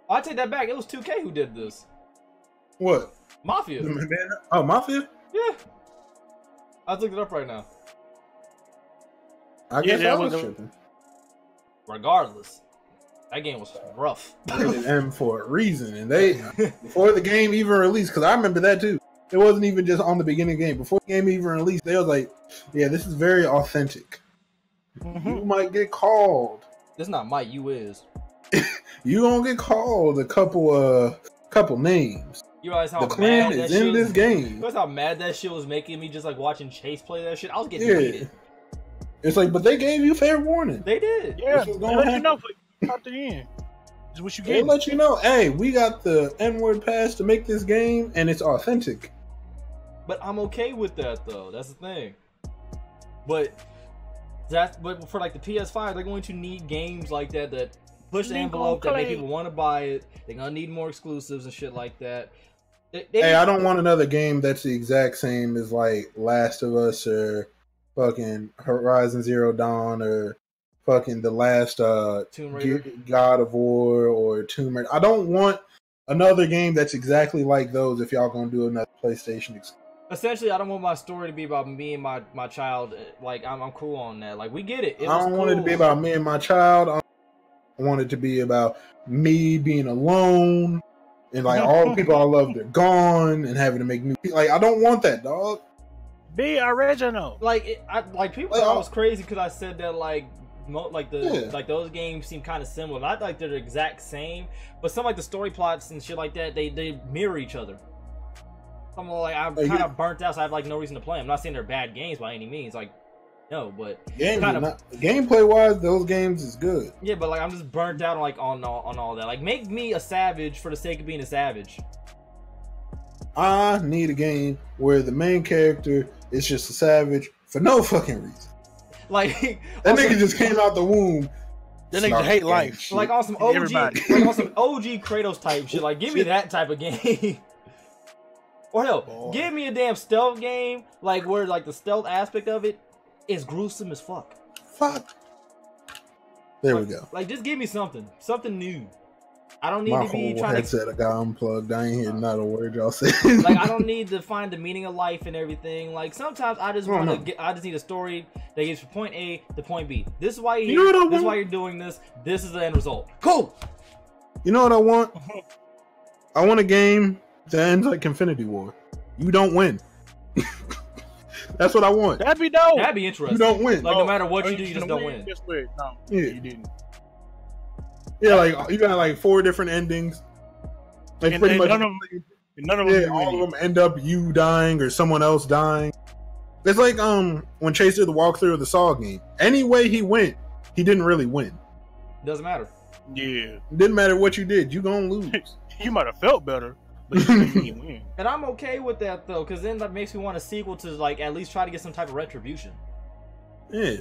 I take that back. It was 2K who did this. What? Mafia. Oh, Mafia? Yeah. I looked it up right now. I guess that I was was tripping. Regardless, that game was rough. Rated M for a reason. And they, before the game even released, because I remember that too. It wasn't even just on the beginning of the game. Before the game even released, they was like, yeah, this is very authentic. You might get called. This not Mike, you is. You gonna get called a couple names. You realize how The clan mad that is shit in was, this game. You realize how mad that shit was making me just like watching Chase play that shit? I was getting Yeah. heated. It's like, but they gave you fair warning. They did. Yeah, This was they gonna let you happen. know at the end. This is what you They get. let you know, hey, we got the N-word pass to make this game, and it's authentic. But I'm okay with that though. That's the thing. But for like the PS5, they're going to need games like that that push the envelope, that make people want to buy it. They're gonna need more exclusives and shit like that. Hey, I don't want another game that's the exact same as like Last of Us or fucking Horizon Zero Dawn or fucking the last Tomb Raider. God of War or Tomb Raider. I don't want another game that's exactly like those if y'all gonna do another PlayStation exclusive. Essentially, I don't want my story to be about me and my child. Like I'm cool on that. Like we get it. I don't want it to be about me and my child. I want it to be about me being alone and like all the people I loved are gone and having to make new people. Like I don't want that, dog. Be original. Like people thought I was crazy because I said that like those games seem kind of similar. Not like they're the exact same, but some like the story plots and shit like that they mirror each other. I'm like I'm kind of burnt out, so I have like no reason to play. I'm not saying they're bad games by any means, like no, but gameplay wise, those games is good. Yeah, but like I'm just burnt out on all that. Like make me a savage for the sake of being a savage. I need a game where the main character is just a savage for no fucking reason. Like that nigga just came out the womb. That nigga hate life. Shit. Like on some OG, like on some OG Kratos type shit. Like give me that type of game. Or hell, give me a damn stealth game, like where like the stealth aspect of it is gruesome as fuck. Fuck. There we go. Like just give me something new. I don't need My to be whole trying headset to. got unplugged. I ain't hear not a word y'all said. Like I don't need to find the meaning of life and everything. Like sometimes I just want to get. I just need a story that gets from point A to point B. This is why you're here. This is why you're doing this. This is the end result. Cool. You know what I want? I want a game that ends like Infinity War. You don't win. That's what I want. That'd be dope. That'd be interesting. You don't win. Like no matter what you do, you just don't win. No, yeah, you didn't. Yeah, like you got like 4 different endings. Like and pretty much none of them. all of them end up you dying or someone else dying. It's like when Chase did the walkthrough of the Saw game. Any way he went, he didn't really win. Doesn't matter. Yeah, didn't matter what you did. You gonna lose. You might have felt better. But you didn't win. And I'm okay with that though, because then that makes me want a sequel to like at least try to get some type of retribution. Yeah.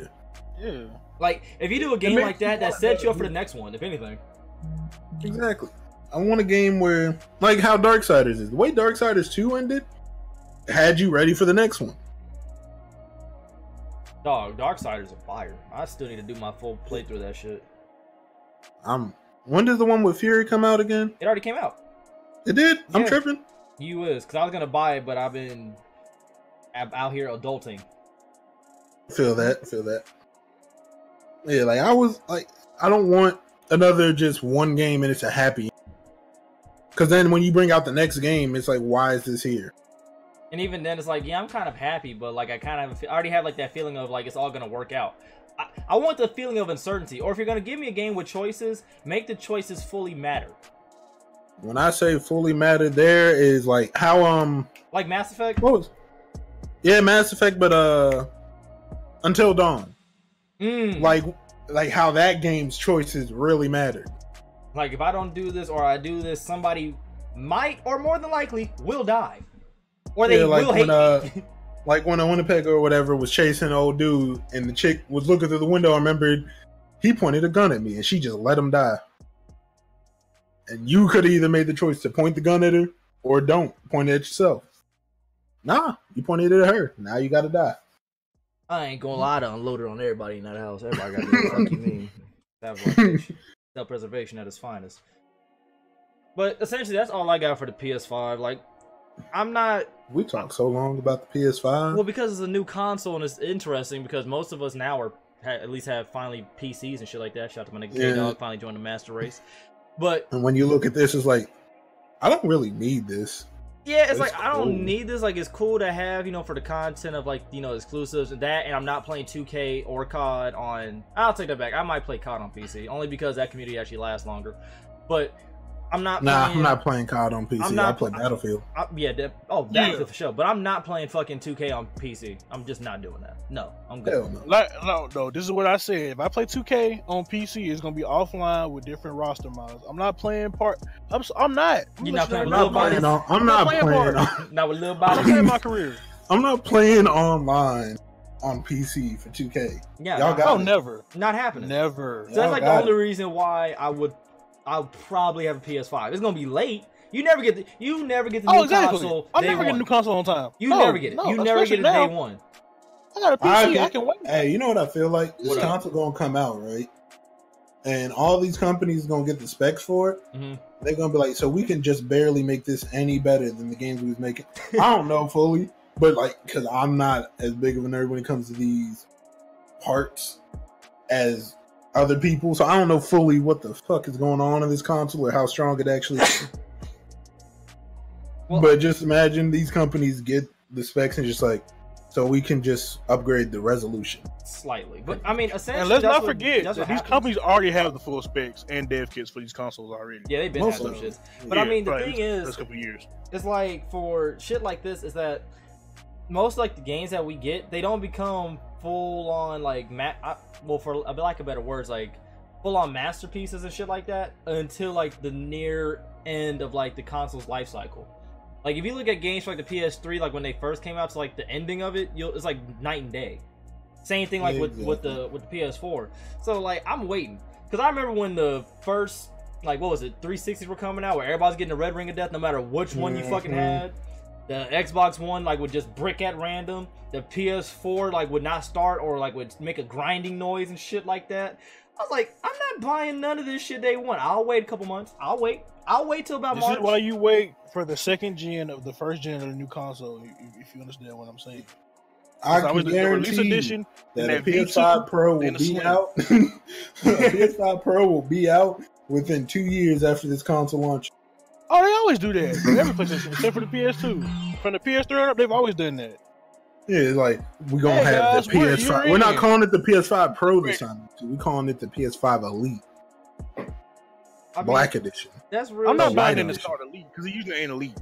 Yeah. Like if you do a game like that sets you up for the next one, if anything. Exactly. I want a game where, like how Darksiders is. The way Darksiders 2 ended had you ready for the next one. Dog, Darksiders are fire. I still need to do my full playthrough of that shit. When does the one with Fury come out again? It already came out. It did? Yeah. I'm tripping. You is, because I was going to buy it, but I've been out here adulting. Feel that. Yeah, like I was like, I don't want another just one game and it's a happy. Because then when you bring out the next game, it's like, why is this here? And even then, it's like, yeah, I'm kind of happy, but like I already have like that feeling of like it's all gonna work out. I want the feeling of uncertainty. Or if you're gonna give me a game with choices, make the choices fully matter. When I say fully matter, there is like how like Mass Effect. Yeah, Mass Effect, but Until Dawn. Like how that game's choices really mattered. Like if I don't do this or I do this, somebody might or more than likely will die, or they will hate me. Like when a Winnipeg or whatever was chasing an old dude, and the chick was looking through the window. I remembered he pointed a gun at me, and she just let him die. And you could have either made the choice to point the gun at her or don't point it at yourself. Nah, you pointed it at her. Now you got to die. I ain't gonna lie to unload it on everybody in that house. Everybody got to do what the fuck you mean. Like self-preservation at its finest. But essentially, that's all I got for the PS5. Like, I'm not. We talked so long about the PS5. Well, because it's a new console and it's interesting because most of us now are at least have finally PCs and shit like that. Shout out to my nigga K-Dog, finally joined the master race. But and when you look at this, it's like, I don't really need this. Yeah, it's like cool. I don't need this. Like, it's cool to have, you know, for the content of like, you know, exclusives and that. And I'm not playing 2K or COD on. I'll take that back. I might play COD on PC only because that community actually lasts longer. But I'm not. I'm not playing COD on PC. I play Battlefield. Battlefield for sure. But I'm not playing fucking 2K on PC. I'm just not doing that. No, I'm good. Hell no. No. This is what I said. If I play 2K on PC, it's gonna be offline with different roster mods. I'm not playing I'm not. You're not playing little bodies. I'm not playing. Not with little bodies. I'm playing my career. I'm not playing online on PC for 2K. Yeah, y'all got it. Never. Not happening. Never. So that's like the only reason why I'll probably have a PS5. It's gonna be late. You never get the new console. I'll never get a new console on time. You never get it. You never get it day one. I got a PC. I can wait. Hey, you know what I feel like? This console gonna come out, right? And all these companies gonna get the specs for it. Mm-hmm. They're gonna be like, so we can just barely make this any better than the games we was making. I don't know fully, but like, because I'm not as big of a nerd when it comes to these parts as other people, so I don't know fully what the fuck is going on in this console or how strong it actually is. But just imagine these companies get the specs and just like, so we can just upgrade the resolution slightly. But I mean, essentially, and let's not forget that these companies already have the full specs and dev kits for these consoles already. Yeah, they've been having some shit. But I mean, the thing is, a couple years. It's like for shit like this, is that most like the games that we get, they don't become full on like for a lack of better words, like full on masterpieces and shit like that until like the near end of like the console's life cycle. Like if you look at games like the PS3, like when they first came out to like the ending of it, it's like night and day. Same thing like with the PS4. So like I'm waiting because I remember when the first like what was it 360s were coming out, where everybody's getting a red ring of death no matter which one you fucking had. The Xbox One like would just brick at random. The PS4 like would not start or like would make a grinding noise and shit like that. I was like, I'm not buying none of this shit day one. I'll wait a couple months. I'll wait till about March. This is why you wait for the second gen of the first gen of the new console, if you understand what I'm saying. I can guarantee edition, that a PS5 Pro will be out. A PS5 Pro will be out within 2 years after this console launch. Oh, they always do that. Every PlayStation, except for the PS2. From the PS3 up, they've always done that. Yeah, it's like we're gonna have the PS5. We're not calling it the PS5 Pro this time. We're calling it the PS5 Elite, Black Edition. That's really. I'm not buying this called Elite because it usually ain't Elite.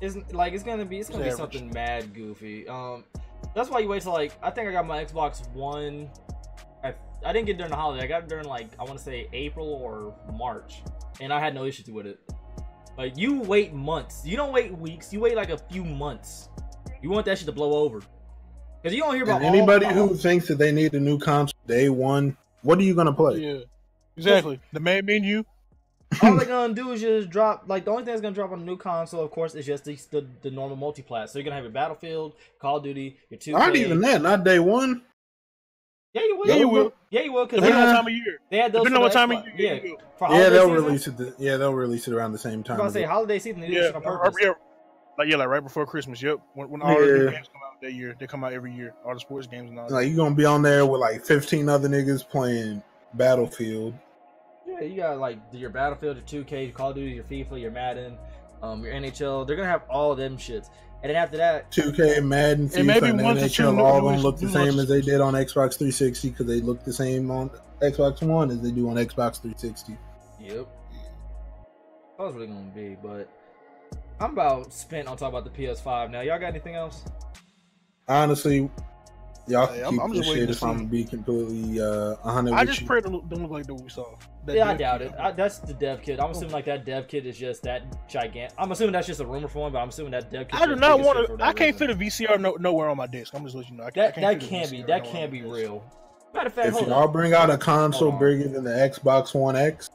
It's gonna be something mad goofy. That's why you wait till like I think I got my Xbox One. I didn't get it during the holiday. I got it during like I want to say April or March, and I had no issues with it. Like you wait months. You don't wait weeks. You wait like a few months. You want that shit to blow over. Because you don't hear about anybody who thinks that they need a new console day one. What are you gonna play? Yeah, exactly. The main menu. All they're gonna do is just drop. Like the only thing that's gonna drop on a new console, of course, is just the normal multi-plat. So you're gonna have your Battlefield, Call of Duty, your 2K. Not even that. Not day one. Yeah, you will. Yeah, you will. Yeah, you will. Because depending on what time of year. They had those. Depending on what time of year. Yeah, they'll release it. They'll release it around the same time. I was gonna say holiday season. They do it on purpose. Like right before Christmas. Yep. When all the games come out that year, they come out every year. All the sports games and all. Like you're gonna be on there with like 15 other niggas playing Battlefield. Yeah, you got like your Battlefield, your 2K, your Call of Duty, your FIFA, your Madden. your NHL. They're gonna have all of them shits, and then after that, 2K, Madden, And maybe FIFA, and once or two NHL new all gonna releases, look the new same launches. as they did on Xbox 360 because they look the same on Xbox One as they do on Xbox 360. yep, that was really gonna be. But I'm about spent on talking about the PS5 now. Y'all got anything else? Honestly, y'all Hey, can keep I'm this just waiting shit to if I'm see. gonna be completely 100 I with just you. pray it don't look like the we saw. That Yeah, I dev doubt kit. it. That's the dev kit. I'm assuming like that dev kit is just that gigantic. I'm assuming that's just a rumor for him, but I'm assuming that dev kit. I do not want to. I can't fit a VCR nowhere on my disc. I'm just letting you know. That fit a can't be. VCR That nowhere can't on be my disc. real. Matter of fact, If hold y'all on. bring out a console Hold on. bigger than the Xbox One X,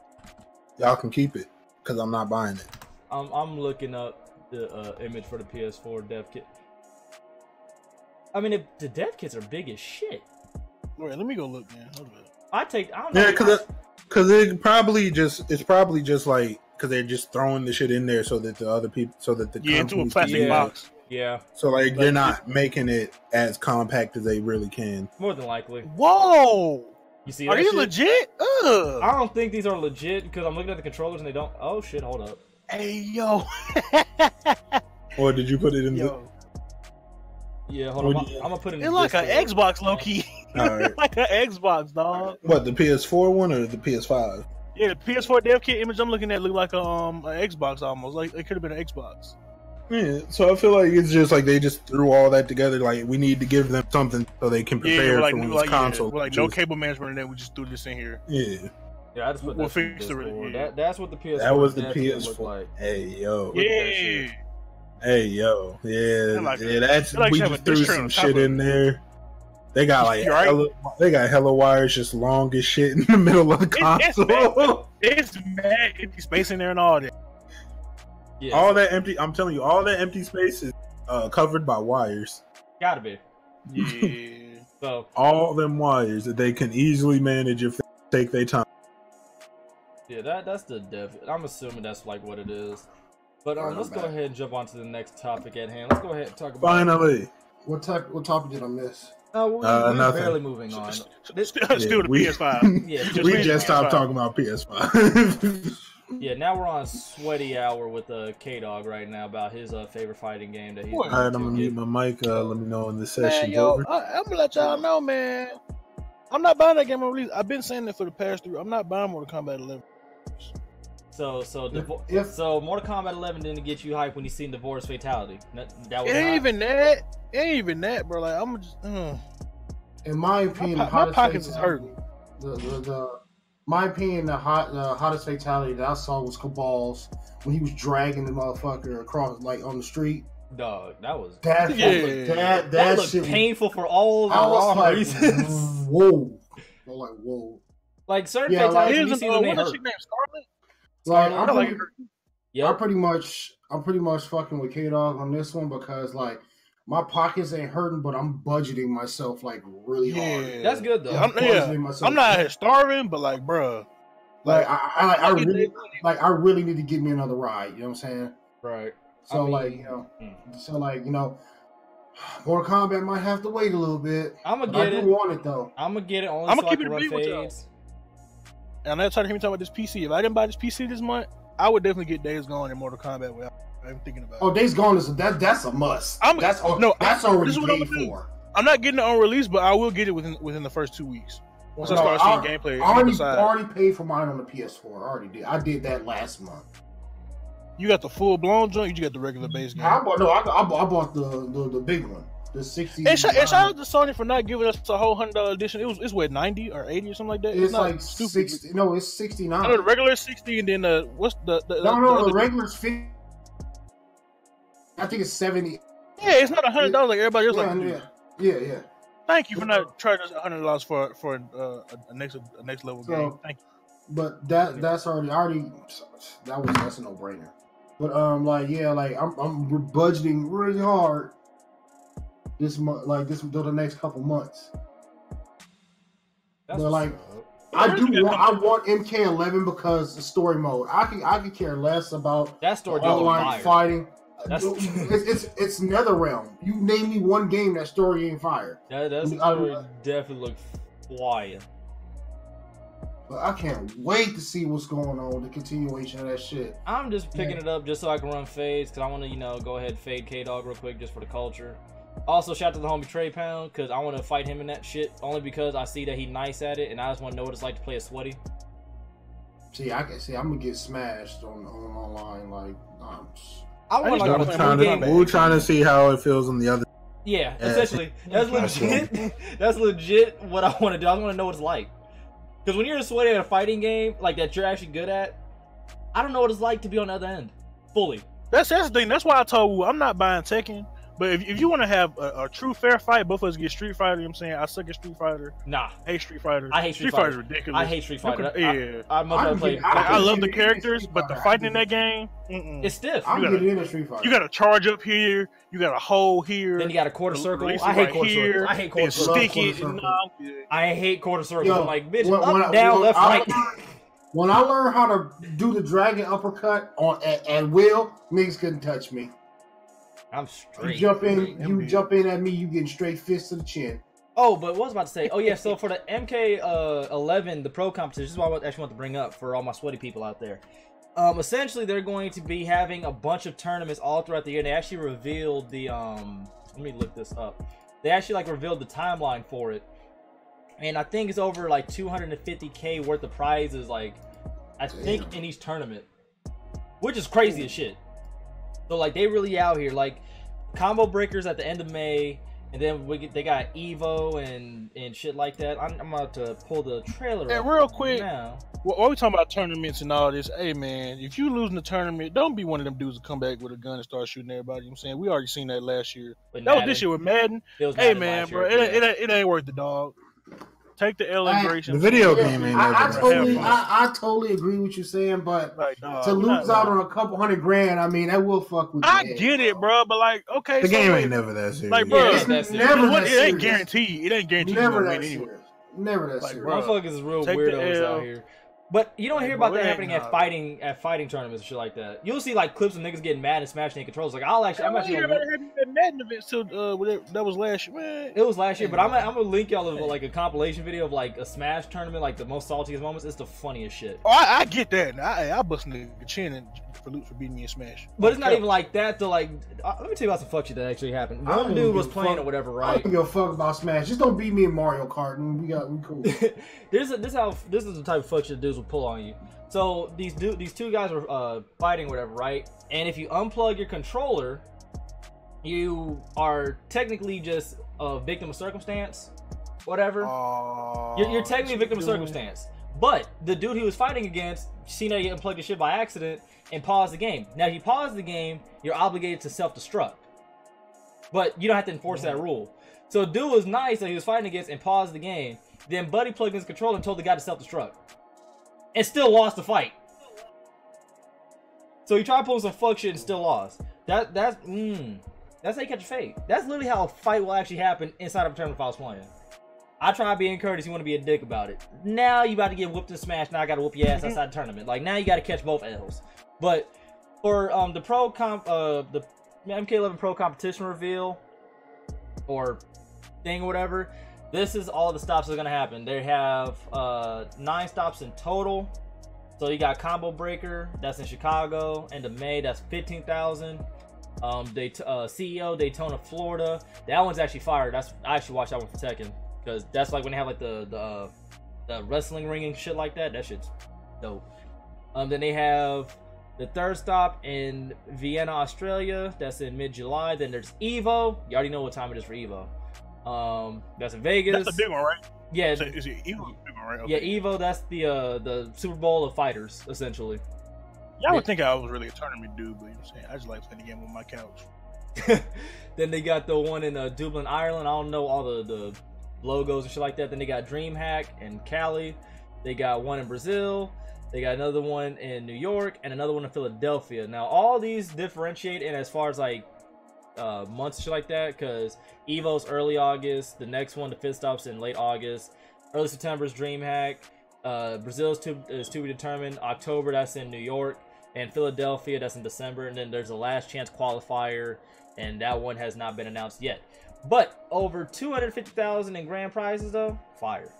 y'all can keep it because I'm not buying it. I'm looking up the image for the PS4 dev kit. I mean, if the dev kits are big as shit. Wait, let me go look, man. Hold up. I don't know. Yeah, because it's probably just like because they're just throwing the shit in there so that the other people, so that the Yeah, into a companies plastic can use it. box. Yeah, So like they're not making it as compact as they really can. more than likely. Whoa! You see Are that these shit? legit? Ugh. I don't think these are legit because I'm looking at the controllers and they don't. Oh shit! Hold up. Hey yo. Or did you put it in Yo, Yeah, hold on. What do you- I'm gonna put it in. it's like an Discord. Xbox, low key. All right. Like an Xbox, dog. What, the PS4 one or the PS5? Yeah, the PS4 dev kit image I'm looking at look like an Xbox almost. Like it could have been an Xbox. Yeah, so I feel like it's just like they just threw all that together. Like we need to give them something so they can prepare Yeah, like, for when this like, console. yeah, like no launches. cable management, and then we just threw this in here. Yeah, Yeah, I just put We'll that in fix the- Discord. yeah. That's what the PS4. that was the dev kit looked PS4. like. Hey yo, Look at that Yeah. shit. hey yo, yeah, like yeah. that. That's They like we to have just a threw disc tray some on top shit of in it. there. They got like You're right. they got hella wires just long as shit in the middle of the It's console. It's mad empty space in there and all that. Yeah, All that empty. I'm telling you, all that empty space is covered by wires. gotta be. Yeah. So All them wires that they can easily manage if they take their time. yeah, that's the dev. I'm assuming that's like what it is. But Alright, let's I'm go back. ahead and jump on to the next topic at hand. Let's go ahead and talk about. Finally, What topic did I miss? No, we're nothing. barely moving on. Still Yeah, the we- PS5. Yeah, we PS5. just stopped talking about PS5. Yeah, now we're on Sweaty Hour with K-Dog right now about his favorite fighting game that he's What? All right, I'm gonna to mute get. my mic. Let me know when the Man, session's yo, over. I'm gonna let y'all know, man. I'm not buying that game on release. I've been saying that for the past 3. I'm not buying Mortal Kombat 11. So If- so Mortal Kombat 11 didn't get you hyped when you seen Divorce Fatality. That was It ain't not- even that. It ain't even that, bro. Like I'm just. In my opinion, My pockets is hurting. My opinion, the hottest fatality that I saw was Cabal's when he was dragging the motherfucker across, like on the street. Dog. That was That Yeah. that looked shit. painful for all the I was wrong like, reasons. whoa. I'm like, whoa. Like certain Yeah, like, fatalities, when you Isn't see them, they what's hurt. her name? Scarlet? Like, Scarlet, I'm like pretty, Yep. I'm pretty much fucking with K-Dog on this one because like my pockets ain't hurting, but I'm budgeting myself like really hard. Yeah, That's good though. I'm, budgeting myself. I'm not out here starving, but like, bruh, Like I get really that- I really need to give me another ride. You know what I'm saying? Right. So I mean, like you know, Mortal Kombat might have to wait a little bit. I'ma but get I do it. want it though. I'm gonna get it only I'ma so I keep can it run real with y'all. fades. And I'm trying to hear me talk about this PC. If I didn't buy this PC this month, I would definitely get Days Gone and Mortal Kombat. Without I'm thinking about. Oh, Days Gone is that's a must. That's already this is what I'm paid gonna do. for. I'm not getting it on release, but I will get it within the first 2 weeks. Once I No, start seeing gameplay, I on the side. already paid for mine on the PS4. I already did. I did that last month. You got the full blown joint. You just got the regular base game. I bought the big one, the 60. And shout out to Sony for not giving us a whole $100 edition. It's what 90 or 80 or something like that. It's not like stupid. 60. No, it's 69. I know the regular is 60, and then what's the No, other- the regular's 50. I think it's 70. Yeah, it's not $100 like everybody else. Yeah. Thank you for not charging us $100 for a next level So, game. Thank you. But that's already that's a no brainer. But I'm budgeting really hard this month, like this until the next couple months. That's But, like, what's up. I want MK11 because the story mode. I could care less about That story does online fire. fighting. That's- It's NetherRealm. You name me one game that story ain't fire. That story definitely looked fire. But I can't wait to see what's going on with the continuation of that shit. I'm just picking it up just so I can run fades because I want to, you know, go ahead and fade K-Dog real quick just for the culture. Also, shout out to the homie Trey Pound because I want to fight him in that shit only because I see that he's nice at it and I just want to know what it's like to play a sweaty. See, I'm gonna get smashed on online. Like, we're trying to see how it feels on the other. Yeah, essentially, that's legit. That's legit what I want to do. I want to know what it's like. Because when you're a sweaty at a fighting game like that, you're actually good at. I don't know what it's like to be on the other end fully. That's the thing. That's why I told you I'm not buying Tekken. But if you want to have a true fair fight, both of us get Street Fighter. You know what I'm saying? I suck at Street Fighter. Nah. I hate Street Fighter. I hate Street Fighter. Fighter's ridiculous. I hate Street Fighter. Yeah. I love the characters, but the fighting in that game, it's stiff. I'm getting into Street Fighter. You got to charge up here. You got a hole here. Then you got a quarter circle. I hate quarter circles. I hate quarter circles. Stick it. I hate quarter circles. Yo, I'm like, bitch, up, down, left, right. When I learned how to do the dragon uppercut at will, niggas couldn't touch me. I'm straight. You jump in at me, you getting straight fists to the chin. Oh, but what was I about to say? Oh yeah, so for the MK11, the pro competition, this is what I actually want to bring up for all my sweaty people out there. Essentially, they're going to be having a bunch of tournaments all throughout the year. They actually revealed the let me look this up. They actually like revealed the timeline for it, and I think it's over like 250K worth of prizes. Like, I think in each tournament, which is crazy as shit. So like they really out here. Like combo breakers at the end of May, and then they got Evo and shit like that. I'm about to pull the trailer up real quick now. While we talking about tournaments and all this, hey man, if you losing the tournament, don't be one of them dudes to come back with a gun and start shooting everybody. You know what I'm saying? We already seen that last year. That was this year with Madden. Hey man, bro, it ain't worth the dog. Take the L and Grayson. The video game ain't I totally agree with you saying, but like, to lose out on a couple $100,000, I mean, that will fuck with you. I get it, bro, but like, okay, the game ain't never that serious. Like, bro, it's never that serious. It ain't guaranteed. It ain't guaranteed. Never that serious. Never that serious. Motherfuckers is real weirdos out here. But you don't hear about that happening at fighting tournaments and shit like that. You'll see like clips of niggas getting mad and smashing their controls. Like I'm actually at Madden events till that was last year, man. It was last year, but I'm gonna link y'all like a compilation video of like a Smash tournament, like the most saltiest moments. It's the funniest shit. Oh, I get that. I bust nigga chin for beating me in Smash. But it's not even like that. To like, let me tell you about some fuck shit that actually happened. One dude was playing or whatever, right? I don't give a fuck about Smash. Just don't beat me in Mario Kart, and we cool. This is the type of fuck shit dudes will pull on you. So these two guys were fighting or whatever, right? And if you unplug your controller, you are technically just a victim of circumstance, whatever. You're technically a victim of circumstance. But the dude he was fighting against seen that he unplugged his shit by accident and paused the game. Now, if you pause the game, you're obligated to self-destruct. But you don't have to enforce that rule. So dude was nice that he was fighting against and paused the game. Then Buddy plugged in his controller and told the guy to self-destruct. And still lost the fight. So he tried pulling some fuck shit and still lost. That's how you catch a fade. That's literally how a fight will actually happen inside of a tournament if I was playing. I try being courteous, you want to be a dick about it. Now you about to get whooped in Smash, now I gotta whoop your ass outside the tournament. Like now you gotta catch both L's. But for the the MK11 Pro competition reveal or thing or whatever, this is all the stops that are gonna happen. They have 9 stops in total. So you got Combo Breaker, that's in Chicago, end of May, that's 15,000. CEO Daytona, Florida. That one's actually fire. I actually watched that one for Tekken because that's like when they have like the wrestling ring and shit like that. That shit's dope. Then they have the 3rd stop in Vienna, Australia. That's in mid-July. Then there's Evo. You already know what time it is for Evo. That's in Vegas. That's a big one, right? Yeah. So is it Evo? Big one, right? Okay. Yeah, Evo. That's the Super Bowl of fighters, essentially. Y'all would think I was really a tournament dude, but you know what I'm saying? I just like playing the game on my couch. Then they got the one in Dublin, Ireland. I don't know all the logos and shit like that. Then they got DreamHack in Cali. They got one in Brazil. They got another one in New York and another one in Philadelphia. Now, all these differentiate in as far as like months and shit like that, because Evo's early August. The next one, the 5th stop's in late August. Early September is DreamHack. Brazil's is to be determined. October, that's in New York. And Philadelphia, that's in December. And then there's a last chance qualifier, and that one has not been announced yet. But over 250,000 in grand prizes, though, fire.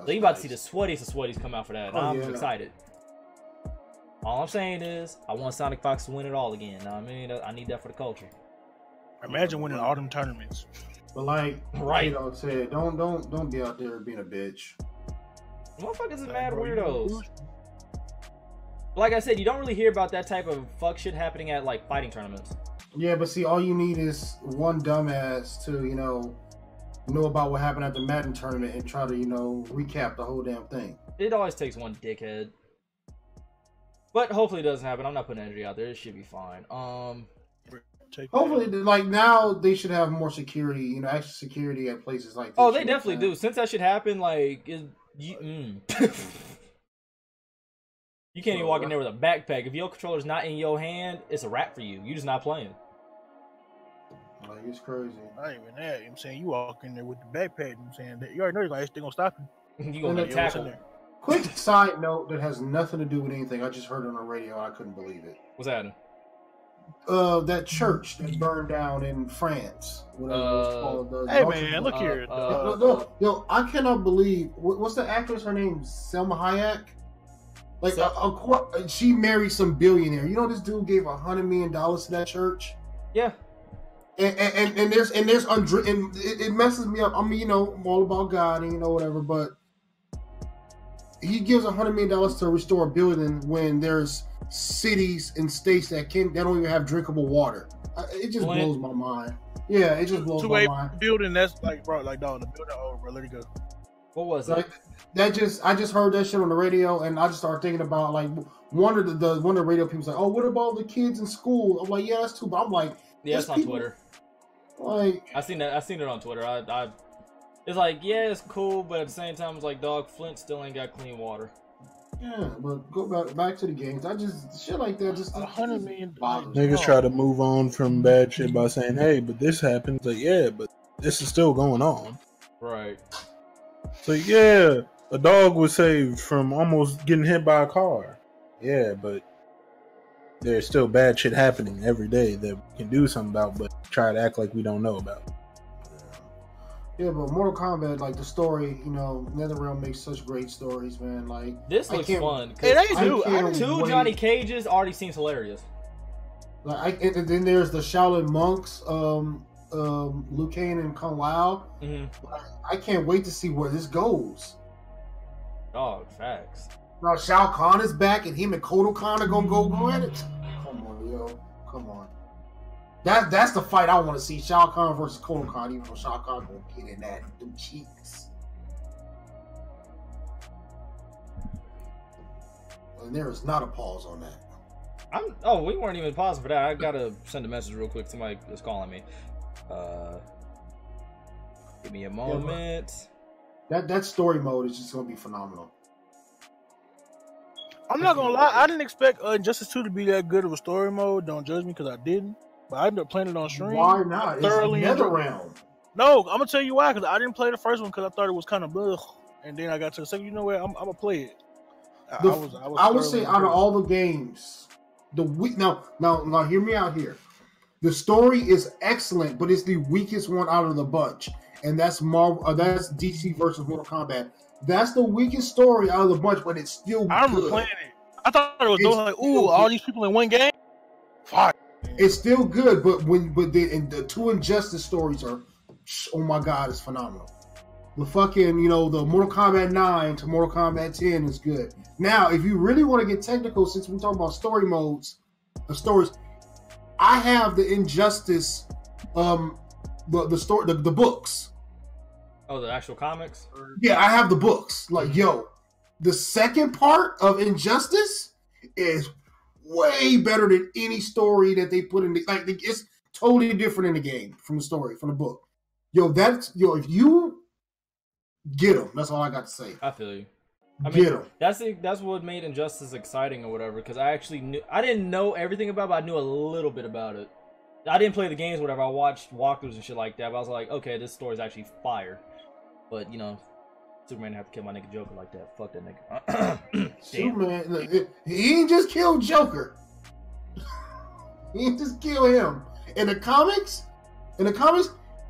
So you about to see the sweatiest of sweaties come out for that. I'm excited. All I'm saying is, I want Sonic Fox to win it all again. I mean, I need that for the culture. Imagine winning all them tournaments. But like, right? You know, said don't be out there being a bitch. Motherfuckers is mad weirdos. Like I said, you don't really hear about that type of fuck shit happening at like fighting tournaments. Yeah, but see, all you need is one dumbass to, you know about what happened at the Madden tournament and try to, recap the whole damn thing. It always takes one dickhead. But hopefully it doesn't happen. I'm not putting energy out there. It should be fine. Hopefully, like now, they should have more security, extra security at places like this. Oh, they definitely do. Since that shit happened, like, you can't even walk in there with a backpack. If your controller's not in your hand, it's a wrap for you. You're just not playing. Like, it's crazy. Not even that. You know what I'm saying? You walk in there with the backpack, you know what I'm saying? You already know they're going to stop you. You're going to tackle there. Quick side note that has nothing to do with anything. I just heard it on the radio. I couldn't believe it. What's happening? That church that burned down in France. Whatever it's called. Hey, man, look here. Yo, I cannot believe. What's the actress? Her name? Selma Hayek? Like, she married some billionaire. You know, this dude gave $100 million to that church. Yeah. And it messes me up. I mean, I'm all about God and whatever, but he gives $100 million to restore a building when there's cities and states that don't even have drinkable water. It just blows my mind. Yeah, it just blows my mind. Building that's like, bro, like, dog, the building over, bro, let it go. What was it? I just heard that shit on the radio, and I just started thinking about like one of the radio people's like, oh, what about the kids in school? I'm like, yeah, that's too. But I'm like, yeah, it's on Twitter. Like, I seen it on Twitter. It's like, yeah, it's cool, but at the same time, it's like, dog, Flint still ain't got clean water. Yeah, but go back to the games. Shit like that, just $100 million. Niggas try to move on from bad shit by saying, hey, but this happens. Like, yeah, but this is still going on. Right. So, yeah, a dog was saved from almost getting hit by a car. Yeah, but there's still bad shit happening every day that we can do something about, but try to act like we don't know about. Yeah, but Mortal Kombat, like the story, NetherRealm makes such great stories, man. Like, this looks fun. Hey, they do. Two Johnny Cages already seems hilarious. Like, and then there's the Shaolin monks, Liu Kang and Kung Lao. Mm-hmm. I can't wait to see where this goes. Dog, facts. Now Shao Kahn is back, and him and Kodo Khan are gonna go at it. Come on, yo, come on. That's the fight I want to see: Shao Kahn versus Kodo Khan. Even though Shao Kahn gonna get in that them cheeks. And there is not a pause on that. We weren't even pausing for that. I gotta send a message real quick. Somebody is calling me. Give me a moment. That story mode is just gonna be phenomenal. I'm not gonna lie, I didn't expect Injustice 2 to be that good of a story mode. Don't judge me because I didn't. But I ended up playing it on stream. Why not? Thoroughly it's NetherRealm. No, I'm gonna tell you why. Because I didn't play the first one because I thought it was kind of ugh. And then I got to the second. You know what? I'm gonna play it. I would say out of all the games, now hear me out here. The story is excellent, but it's the weakest one out of the bunch, and that's that's DC versus Mortal Kombat. That's the weakest story out of the bunch, but it's still good. I'm playing it. I thought it was doing like, ooh, all these people in one game. Fuck. It's still good, but the two Injustice stories are, oh my god, it's phenomenal. The fucking, the Mortal Kombat 9 to Mortal Kombat 10 is good. Now, if you really want to get technical, since we're talking about story modes, stories, I have the Injustice, the story, the books. Oh, the actual comics? Yeah, I have the books. Like, the second part of Injustice is way better than any story that they put in it's totally different in the game from the story, from the book. If you get them, that's all I got to say. I feel you. Get them. That's what made Injustice exciting or whatever, because I didn't know everything about it, but I knew a little bit about it. I didn't play the games, whatever. I watched walkthroughs and shit like that, but I was like, okay, this story's actually fire. But, Superman didn't have to kill my nigga Joker like that. Fuck that nigga. Superman, he ain't just killed Joker. He ain't just kill him. In the comics,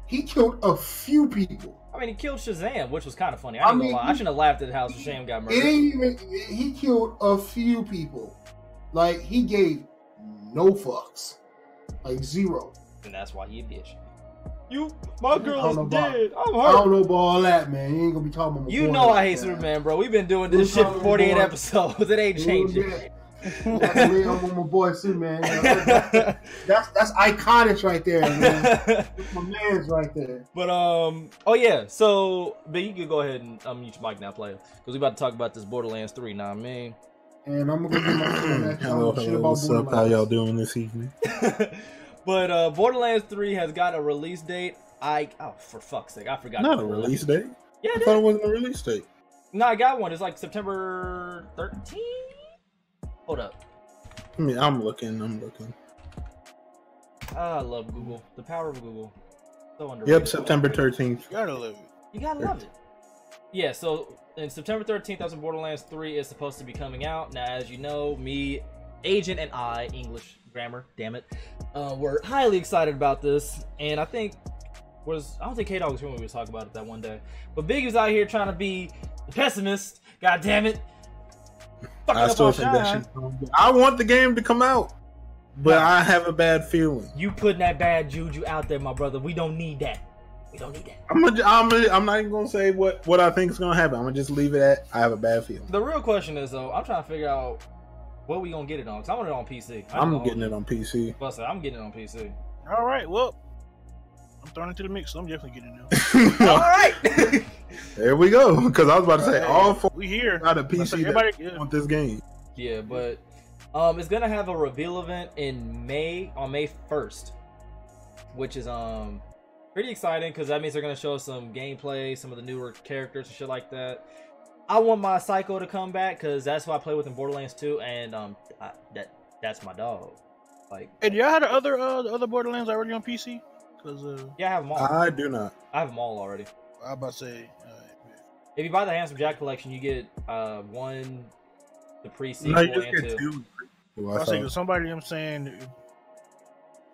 he killed a few people. I mean, he killed Shazam, which was kind of funny. I ain't gonna lie. I shouldn't have laughed at how Shazam got murdered. It ain't even. He killed a few people. Like, he gave no fucks. Like, zero. And that's why he a bitch. My girl is dead. I'm hurt. I don't know about all that, man. You ain't gonna be talking about. You know I hate Superman, bro. We've been doing this shit for 48 episodes. It ain't changing. That's me. I'm with my boy Superman. That's iconic right there, man. That's my man's right there. But oh yeah. So, but you can go ahead and unmute your mic now, player, because we about to talk about this Borderlands 3. Now, man. And I'm gonna get my hello. What's up? How y'all doing this evening? But Borderlands 3 has got a release date. For fuck's sake, I forgot. Not a release date. Yeah, I thought it wasn't a release date. No, I got one. It's like September 13th. Hold up. I mean, I'm looking. I love Google. The power of Google. So underrated. Yep, September 13th. You gotta love it. You gotta love it. Yeah, so in September 13th, that's when Borderlands 3 is supposed to be coming out. Now, as you know, me, Agent, and I, English grammar, damn it, we're highly excited about this. And I don't think K-Dog was here when we was talking about it that one day. But Big was out here trying to be the pessimist. God damn it. I still think that shit. I want the game to come out, but I have a bad feeling. You putting that bad juju out there, my brother. We don't need that. We don't need that. I'm not even gonna say what I think is gonna happen. I'm gonna just leave it at I have a bad feeling. The real question is though, I'm trying to figure out what we gonna get it on. Cause I want it on PC. I'm getting it on PC. I'm getting it on PC. All right, well, I'm throwing it to the mix. So I'm definitely getting it now. All right. There we go. Because I was about to say all four. We here. Not a PC. Everybody want this game. Yeah, but it's gonna have a reveal event in May on May 1st, which is pretty exciting because that means they're gonna show us some gameplay, some of the newer characters and shit like that. I want my Psycho to come back because that's who I play with in Borderlands 2, and that's my dog. Like, and y'all had the other Borderlands already on PC? Cause yeah, I have them all. I do not. I have them all already. I was about to say, if you buy the Handsome Jack collection, you get one, the pre-sequel, no, you just and get two. I think somebody I'm saying.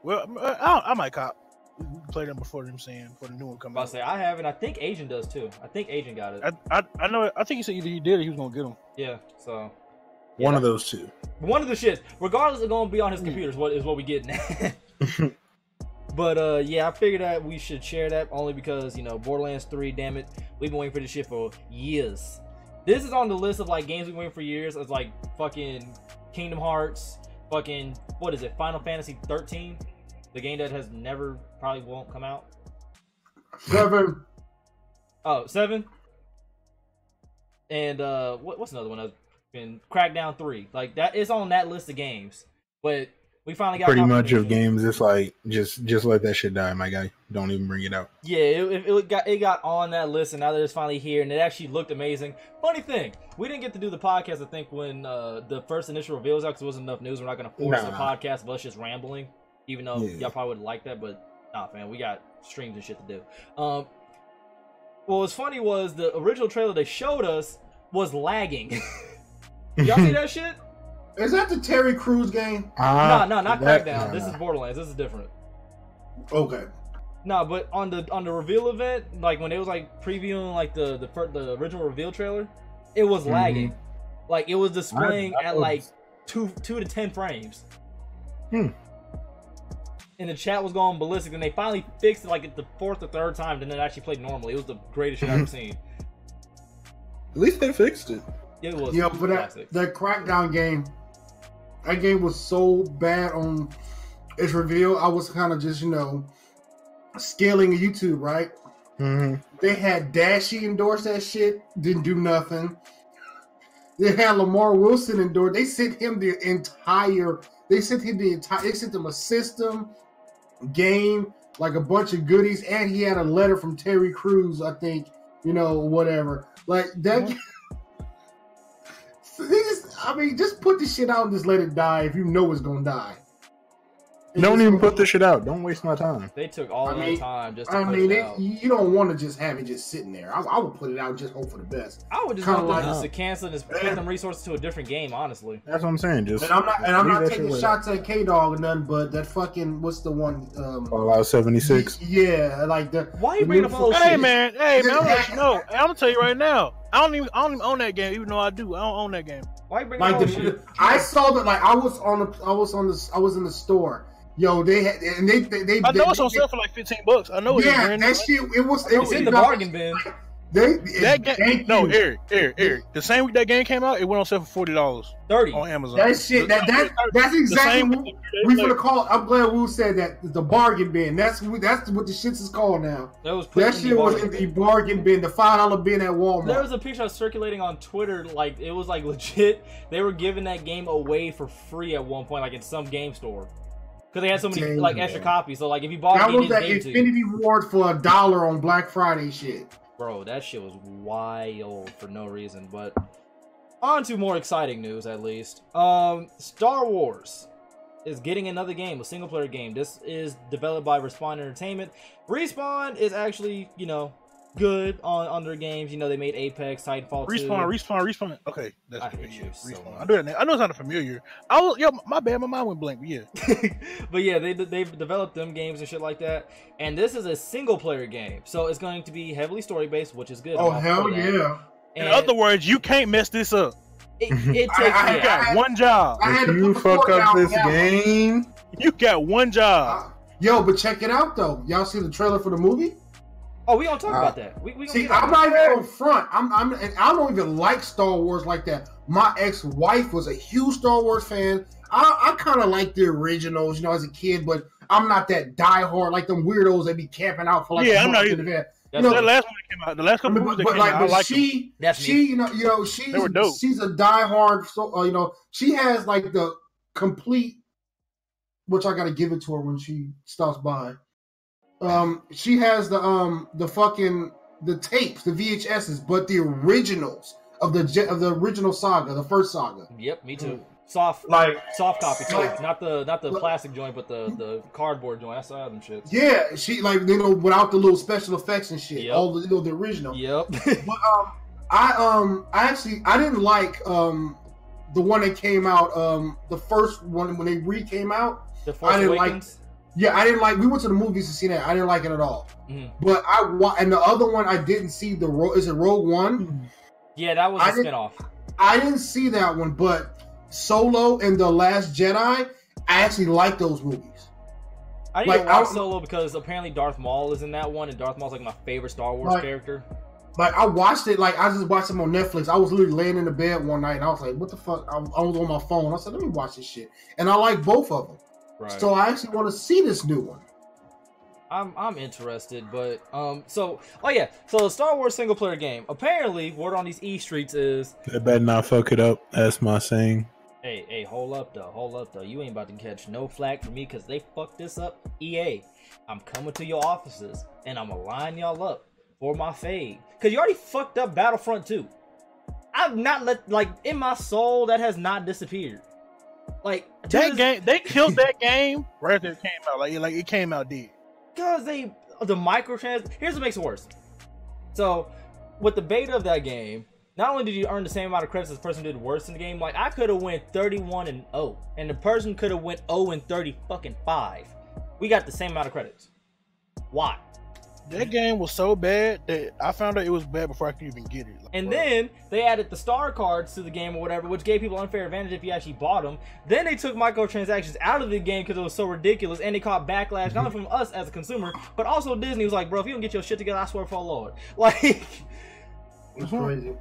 Well, I might cop. We can play them before them saying before the new one comes out. I say I have it. I think Agent does too. I think Agent got it. I know. I think he said either he did or he was gonna get them. Yeah. So one of those two. One of the shits, regardless of going to be on his computer, is what we getting at. But yeah, I figured that we should share that only because, you know, Borderlands 3, damn it, we've been waiting for this shit for years. This is on the list of like games we've been waiting for years. It's like fucking Kingdom Hearts, fucking what is it, Final Fantasy 13, the game that has never probably won't come out. 7. Oh, 7. And what's another one that's been Crackdown 3? Like that is on that list of games, but we finally got pretty much of games. It's like just let that shit die, my guy. Don't even bring it out. Yeah, it got on that list, and now that it's finally here, and it actually looked amazing. Funny thing, we didn't get to do the podcast. I think when the first initial reveal was out, because there wasn't enough news. We're not gonna force the podcast of us just rambling, even though y'all probably would like that. But nah, man, we got streams and shit to do. What was funny was the original trailer they showed us was lagging. Y'all see that shit? Is that the Terry Crews game? No, not Crackdown. This is Borderlands. This is different. Okay. No, but on the reveal event, like when it was like previewing like the original reveal trailer, it was lagging. Like it was displaying at like 2 to 10 frames. And the chat was going ballistic, and they finally fixed it like the 4th or 3rd time, and then it actually played normally. It was the greatest shit I've ever seen. At least they fixed it. It was. Yeah, but that Crackdown game. That game was so bad on its reveal. I was kind of just, you know, scaling YouTube, right? They had Dashy endorse that shit. Didn't do nothing. They had Lamar Wilson endorse. They sent him the entire. They sent him a system, game, like a bunch of goodies, and he had a letter from Terry Crews. I think, you know, whatever. Like that. Just put this shit out and just let it die if you know it's gonna die. Don't even put this shit out. Don't waste my time. They took all that time just to put it out. You don't want to just have it just sitting there. I would put it out, just hope for the best. I would just want them just to cancel and just put them resources to a different game, honestly. That's what I'm saying. Just I'm not taking shots at K-Dog or nothing, but that fucking, what's the one? Fallout 76. Yeah, like the. Why you bringing up all this shit? Hey man, I'm gonna let you know. I'm gonna tell you right now. I don't even own that game, even though I do. I don't own that game. Why you bringing up all this shit? I saw that. Like I was in the store. Yo, they had, and they I know it's on sale for like $15. I know. Yeah, that shit. It was in the bargain bin. Eric. The same week that game came out, it went on sale for $40. $30 on Amazon. That shit. That's exactly what we gonna call. I'm glad Wu said that. The bargain bin. That's what the shits is called now. That shit was in the bargain bin, the $5 bin at Walmart. There was a picture circulating on Twitter, like it was like legit. They were giving that game away for free at one point, like in some game store. Because they had so many like extra copies, so like if you bought that was that Infinity Ward for $1 on Black Friday shit. Bro, that shit was wild for no reason. But on to more exciting news, at least. Star Wars is getting another game, a single player game. This is developed by Respawn Entertainment. Respawn is actually, you know, good on their games. You know, they made Apex, Titanfall 2. Respawn. Okay, that's familiar. Respawn. I know it's not familiar. My bad. My mind went blank. But yeah, but yeah, they've developed them games and shit like that. And this is a single player game, so it's going to be heavily story based, which is good. Oh hell yeah! In other words, you can't mess this up. It takes. You got one job. If you fuck up this game, you got one job. Yo, but check it out though. Y'all see the trailer for the movie? Oh, we gonna talk about that. We see, I'm not even on front. I don't even like Star Wars like that. My ex-wife was a huge Star Wars fan. I kind of like the originals, you know, as a kid, but I'm not that diehard like them weirdos that be camping out for like I'm not either. You know, that last one that came out, the last couple of movies that came out, I like she's a diehard. So you know, she has like the complete, which I got to give it to her when she stops by. She has the fucking tapes, the VHSs, but the originals of the original saga, the first saga. Yep, me too. Soft copy too. Not the plastic joint, but the cardboard joint. I saw them shit. Yeah, she without the little special effects and shit. Yep. All the original. Yep. But I didn't like the one that came out, the first one when they came out. The Force Awakens? Yeah, I didn't like. We went to the movies to see that. I didn't like it at all. Mm-hmm. But and the other one I didn't see. Is it Rogue One? Yeah, that was a spinoff. I didn't see that one, but Solo and The Last Jedi, I actually like those movies. I didn't watch Solo because apparently Darth Maul is in that one, and Darth Maul's like my favorite Star Wars character. Like I watched it, I just watched them on Netflix. I was literally laying in the bed one night, and I was like, "What the fuck?" I was on my phone. I said, "Let me watch this shit," and I like both of them. Right. So I actually want to see this new one. I'm interested, but so the Star Wars single player game. Apparently, word on these streets is they better not fuck it up. That's my saying. Hey, hold up though. You ain't about to catch no flack from me because they fucked this up. EA, I'm coming to your offices and I'm gonna line y'all up for my fade because you already fucked up Battlefront 2. I've not in my soul that has not disappeared. Like that game, they killed that game right after it came out. Like it came out dead. Because the microtrans. Here's what makes it worse. So, with the beta of that game, not only did you earn the same amount of credits as the person who did worse in the game, like I could have went 31-0, and the person could have went 0-35. We got the same amount of credits. Why? That game was so bad that I found out it was bad before I could even get it. Then they added the star cards to the game or whatever, which gave people unfair advantage if you actually bought them. Then they took microtransactions out of the game because it was so ridiculous, and they caught backlash not only from us as a consumer, but also Disney was like, "Bro, if you don't get your shit together, I swear for the Lord." Like, it's crazy.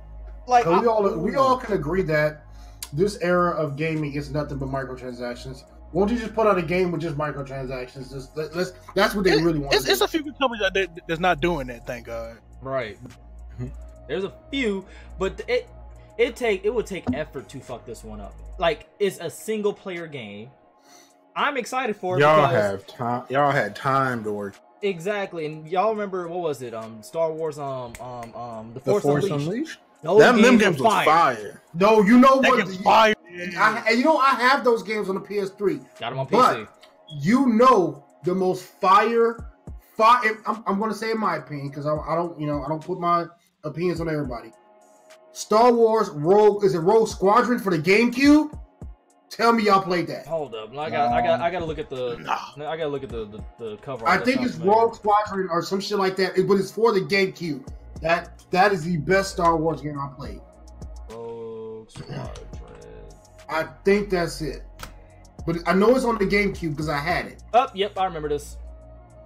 Like we all can agree that this era of gaming is nothing but microtransactions. Won't you just put out a game with just microtransactions? That's what they really want. It's a few companies that's not doing that. Thank God. Right. There's a few, but it would take effort to fuck this one up. Like, it's a single player game. I'm excited for it. Y'all have time. Y'all had time to work. Exactly, and y'all remember what was it? Star Wars. The Force Unleashed. Them games was fire. No, you know what? Fire. I have those games on the PS3. Got them on PC. You know the most fire. I'm going to say in my opinion because I don't put my opinions on everybody. Star Wars Rogue Squadron for the GameCube? Tell me y'all played that. Hold up, I gotta look at the cover. I think it's Rogue Squadron or some shit like that, but it's for the GameCube. That is the best Star Wars game I played. Rogue Squadron. I think that's it, but I know it's on the GameCube because I had it. Oh, yep, I remember this.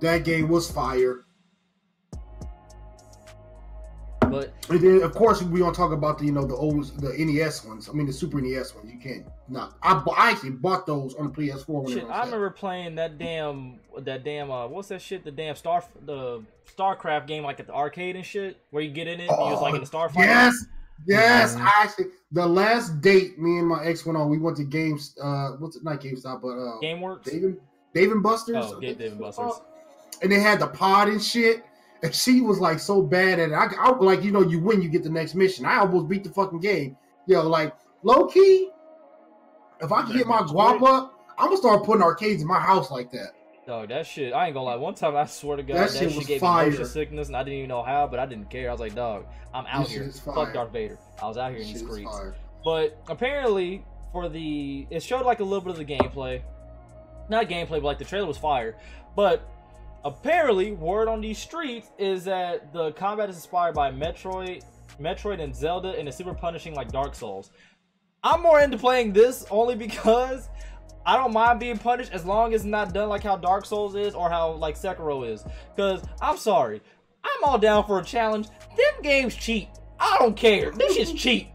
That game was fire. But and then, of course, we don't talk about the NES ones. I mean, the Super NES ones. You can't not. I actually bought those on the PS4. When I remember playing that damn what's that shit? The damn StarCraft game, like at the arcade and shit, where you get in it and you was like in the Starfighter. Yes. I actually, the last date me and my ex went on, we went to not GameStop, but GameWorks. Dave and Buster's. Oh, Dave and Buster's. And they had the pod and shit. And she was like so bad at it. I like, you win, you get the next mission. I almost beat the fucking game. Like low key, if I can get my guap up, I'm gonna start putting arcades in my house like that. Dog, that shit, I ain't gonna lie. One time, I swear to God, that shit gave me motion sickness, and I didn't even know how, but I didn't care. I was like, dog, I'm out here. Fuck Darth Vader. I was out here in these streets. But apparently, it showed like a little bit of the gameplay. Not gameplay, but like the trailer was fire. But apparently, word on these streets is that the combat is inspired by Metroid and Zelda, and it's super punishing like Dark Souls. I'm more into playing this only because I don't mind being punished as long as it's not done like how Dark Souls is or how like Sekiro is. Because I'm sorry, I'm all down for a challenge. Them games cheap. I don't care. This shit's cheap.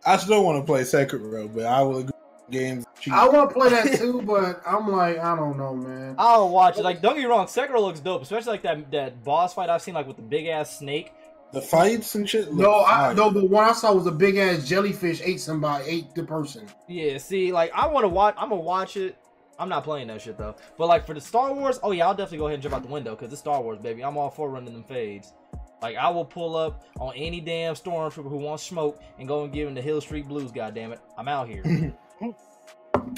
I still want to play Sekiro, but I will agree. Games cheap. I want to play that too, but I'm like, I don't know, man. I'll watch it. Like, don't get me wrong, Sekiro looks dope, especially like that boss fight I've seen, like with the big ass snake. The fights and shit. No, the one I saw was a big ass jellyfish ate the person. Yeah, see, like I'm gonna watch it. I'm not playing that shit though. But like for the Star Wars, oh yeah, I'll definitely go ahead and jump out the window because it's Star Wars, baby. I'm all for running them fades. Like I will pull up on any damn stormtrooper who wants smoke and go and give him the Hill Street Blues. Goddammit, I'm out here.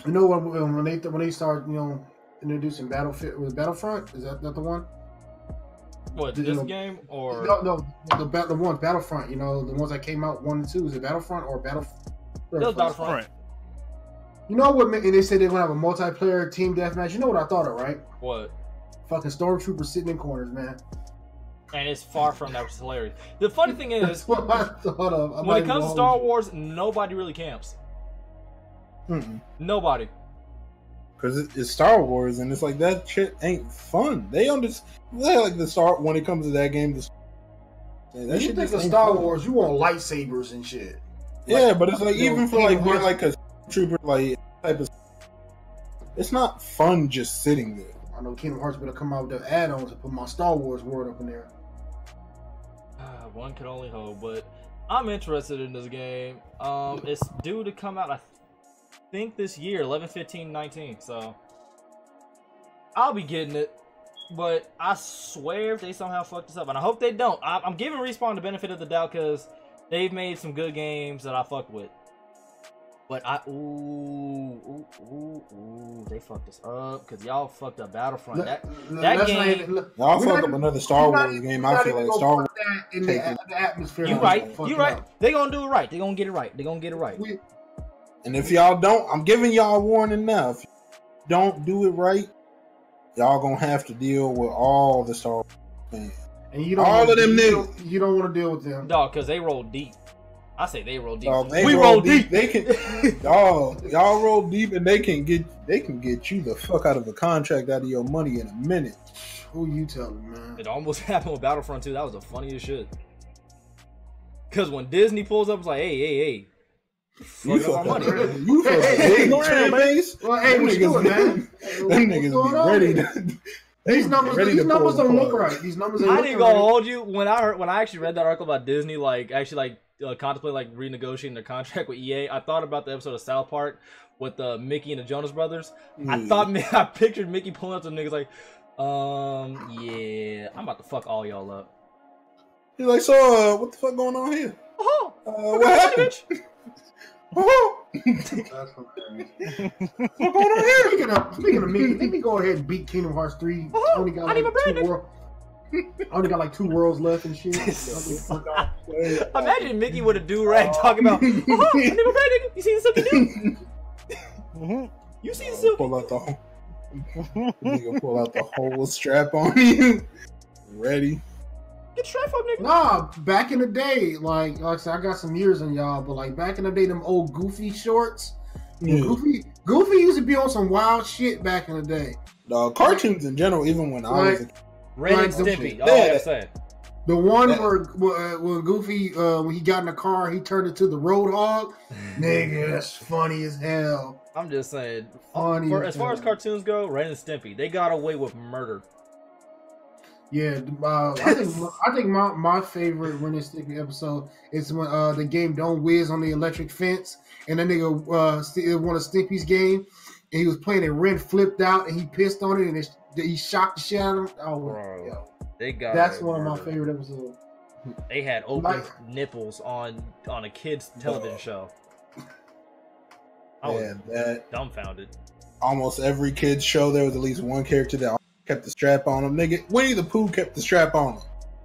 You know what? When they start, introducing Battlefront, is that the one? What, this game or no the ones Battlefront? The ones that came out 1 and 2. Is it Battlefront or Battlefront? It was Battlefront. You know what? And they said they're gonna have a multiplayer team deathmatch. You know what I thought of, right? What? Fucking stormtroopers sitting in corners, man. And it's far from that, which is hilarious. The funny thing is, what I thought of. When it comes to Star Wars, nobody really camps. Nobody. Because it's Star Wars, and it's like that shit ain't fun. They understand, like when it comes to that game. That shit think of Star Wars, you want lightsabers and shit. Yeah, but it's like even for like being like a trooper, like type of. It's not fun just sitting there. I know Kingdom Hearts better come out with the add-ons and put my Star Wars word up in there. One can only hope, but I'm interested in this game. It's due to come out, I think this year, 11/15/19. So I'll be getting it, but I swear if they somehow fuck this up, and I hope they don't. I'm giving Respawn the benefit of the doubt because they've made some good games that I fuck with. But they fucked us up because y'all fucked up Battlefront. That game, y'all fucked up another Star Wars game. I feel like Star Wars in the atmosphere. You right. They gonna do it right. They gonna get it right. They gonna get it right. And if y'all don't, I'm giving y'all a warning now. If you don't do it right, y'all gonna have to deal with all the Star Wars fans. And you don't all of them niggas. You don't want to deal with them, dog, because they roll deep. I say they roll deep. Dog, we roll deep. They can, y'all roll deep, and they can get you the fuck out of a contract, out of your money in a minute. Who you telling, man? It almost happened with Battlefront 2. That was the funniest shit. Because when Disney pulls up, it's like, hey. You fuck up my money. You fuck up big base. Well, hey, what you doing, man? Them niggas be ready to. These numbers don't look right. These numbers ain't I didn't gonna hold you. When I actually read that article about Disney, contemplate renegotiating their contract with EA, I thought about the episode of South Park with Mickey and the Jonas Brothers. I pictured Mickey pulling up to niggas like, yeah, I'm about to fuck all y'all up. He's like, so, what the fuck going on here? Oh, what happened? Oh, That's hilarious. What's going on here? Speaking of Mickey, let me go ahead and beat Kingdom Hearts 3. Only got like I only got like 2 worlds left and shit. Imagine Mickey with a do-rag talking about, I need my bread, nigga. You see the silky dude? You see the silky pull out the whole, nigga pull out the whole strap on you. Ready? Get strap up, nigga. Nah, back in the day, like I said, I got some years on y'all, but like back in the day, them old Goofy shorts. Yeah. Goofy used to be on some wild shit back in the day. Cartoons in general, even when I was a Ren and Stimpy. All I gotta say. The one where when Goofy, when he got in the car, he turned into the Roadhog. Nigga, that's funny as hell. I'm just saying. As far as cartoons go, Ren and Stimpy, they got away with murder. Yeah, I think my favorite Ren and Stimpy episode is when the game Don't Whiz on the electric fence, and that nigga won a Stimpy's game, and he was playing it. Ren flipped out, and he pissed on it, and he shocked the shit out of him. Oh, bro, yo. That's one of my favorite episodes. They had open nipples on a kid's television show. I was dumbfounded. Almost every kid's show, there was at least one character that kept the strap on him. Nigga, Winnie the Pooh kept the strap on him.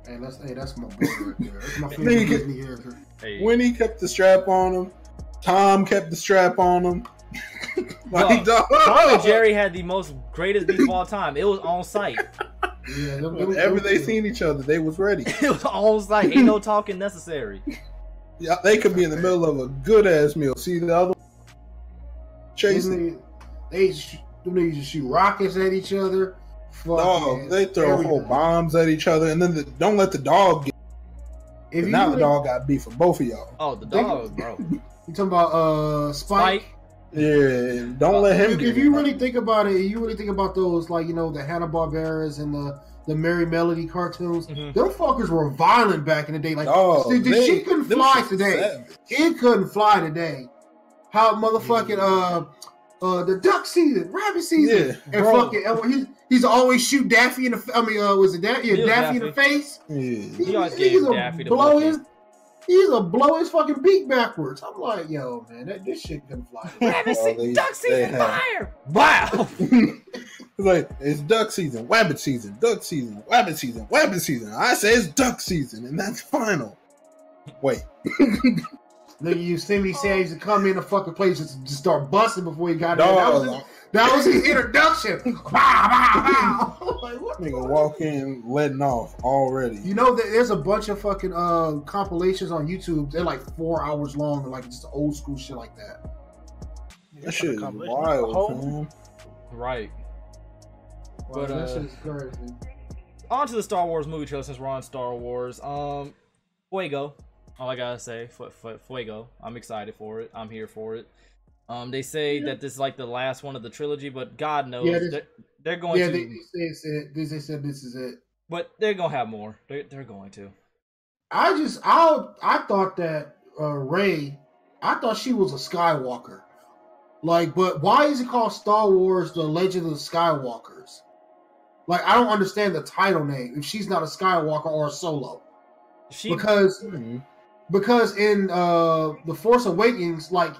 Hey, that's my boy right there. That's my favorite Disney character. Winnie kept the strap on him. Tom kept the strap on him. Tom and Jerry had the most greatest beef of all time. It was on site. Yeah, whenever they seen each other, they was ready. It was on site. Ain't no talking necessary. Yeah, they could be in the middle of a good ass meal. See the other chasing. They just shoot rockets at each other. No, they throw whole bombs at each other, and then don't let the dog get. Now the dog got beef for both of y'all. Oh, the dog, bro. You talking about Spike? Yeah, don't let him. If you really think about it, you really think about those, like, you know, the Hanna-Barberas and the Merry Melody cartoons. Mm-hmm. Them fuckers were violent back in the day. Like, the shit couldn't fly today. It couldn't fly today. How motherfucking the duck season, rabbit season, and fucking he's always shoot Daffy in the. I mean, was it Daffy? Yeah, Daffy in the face. Yeah. He always gave Daffy the He's a blow his fucking beak backwards. I'm like, yo, man, this shit couldn't fly. Rabbit season, duck season, fire! Wow. Like, it's duck season, wabbit season, duck season, wabbit season, wabbit season. I say it's duck season, and that's final. Wait. Nigga, you see me say he used to come in the fucking place just start busting before he got in. That was his introduction. Like, what nigga walk in letting off already. You know, there's a bunch of fucking compilations on YouTube. They're like 4 hours long, and like just old school shit like that. That shit is wild, man. Right. But that shit's crazy. On to the Star Wars movie trailer since we're on Star Wars. Fuego. All I gotta say, Fuego. I'm excited for it. I'm here for it. They say that this is like the last one of the trilogy, but God knows they're going to. They said this is it. But they're gonna have more. They're going to. I thought that Rey, I thought she was a Skywalker. Like, but why is it called Star Wars: The Legend of the Skywalkers? Like, I don't understand the title name if she's not a Skywalker or a Solo. Because in The Force Awakens, like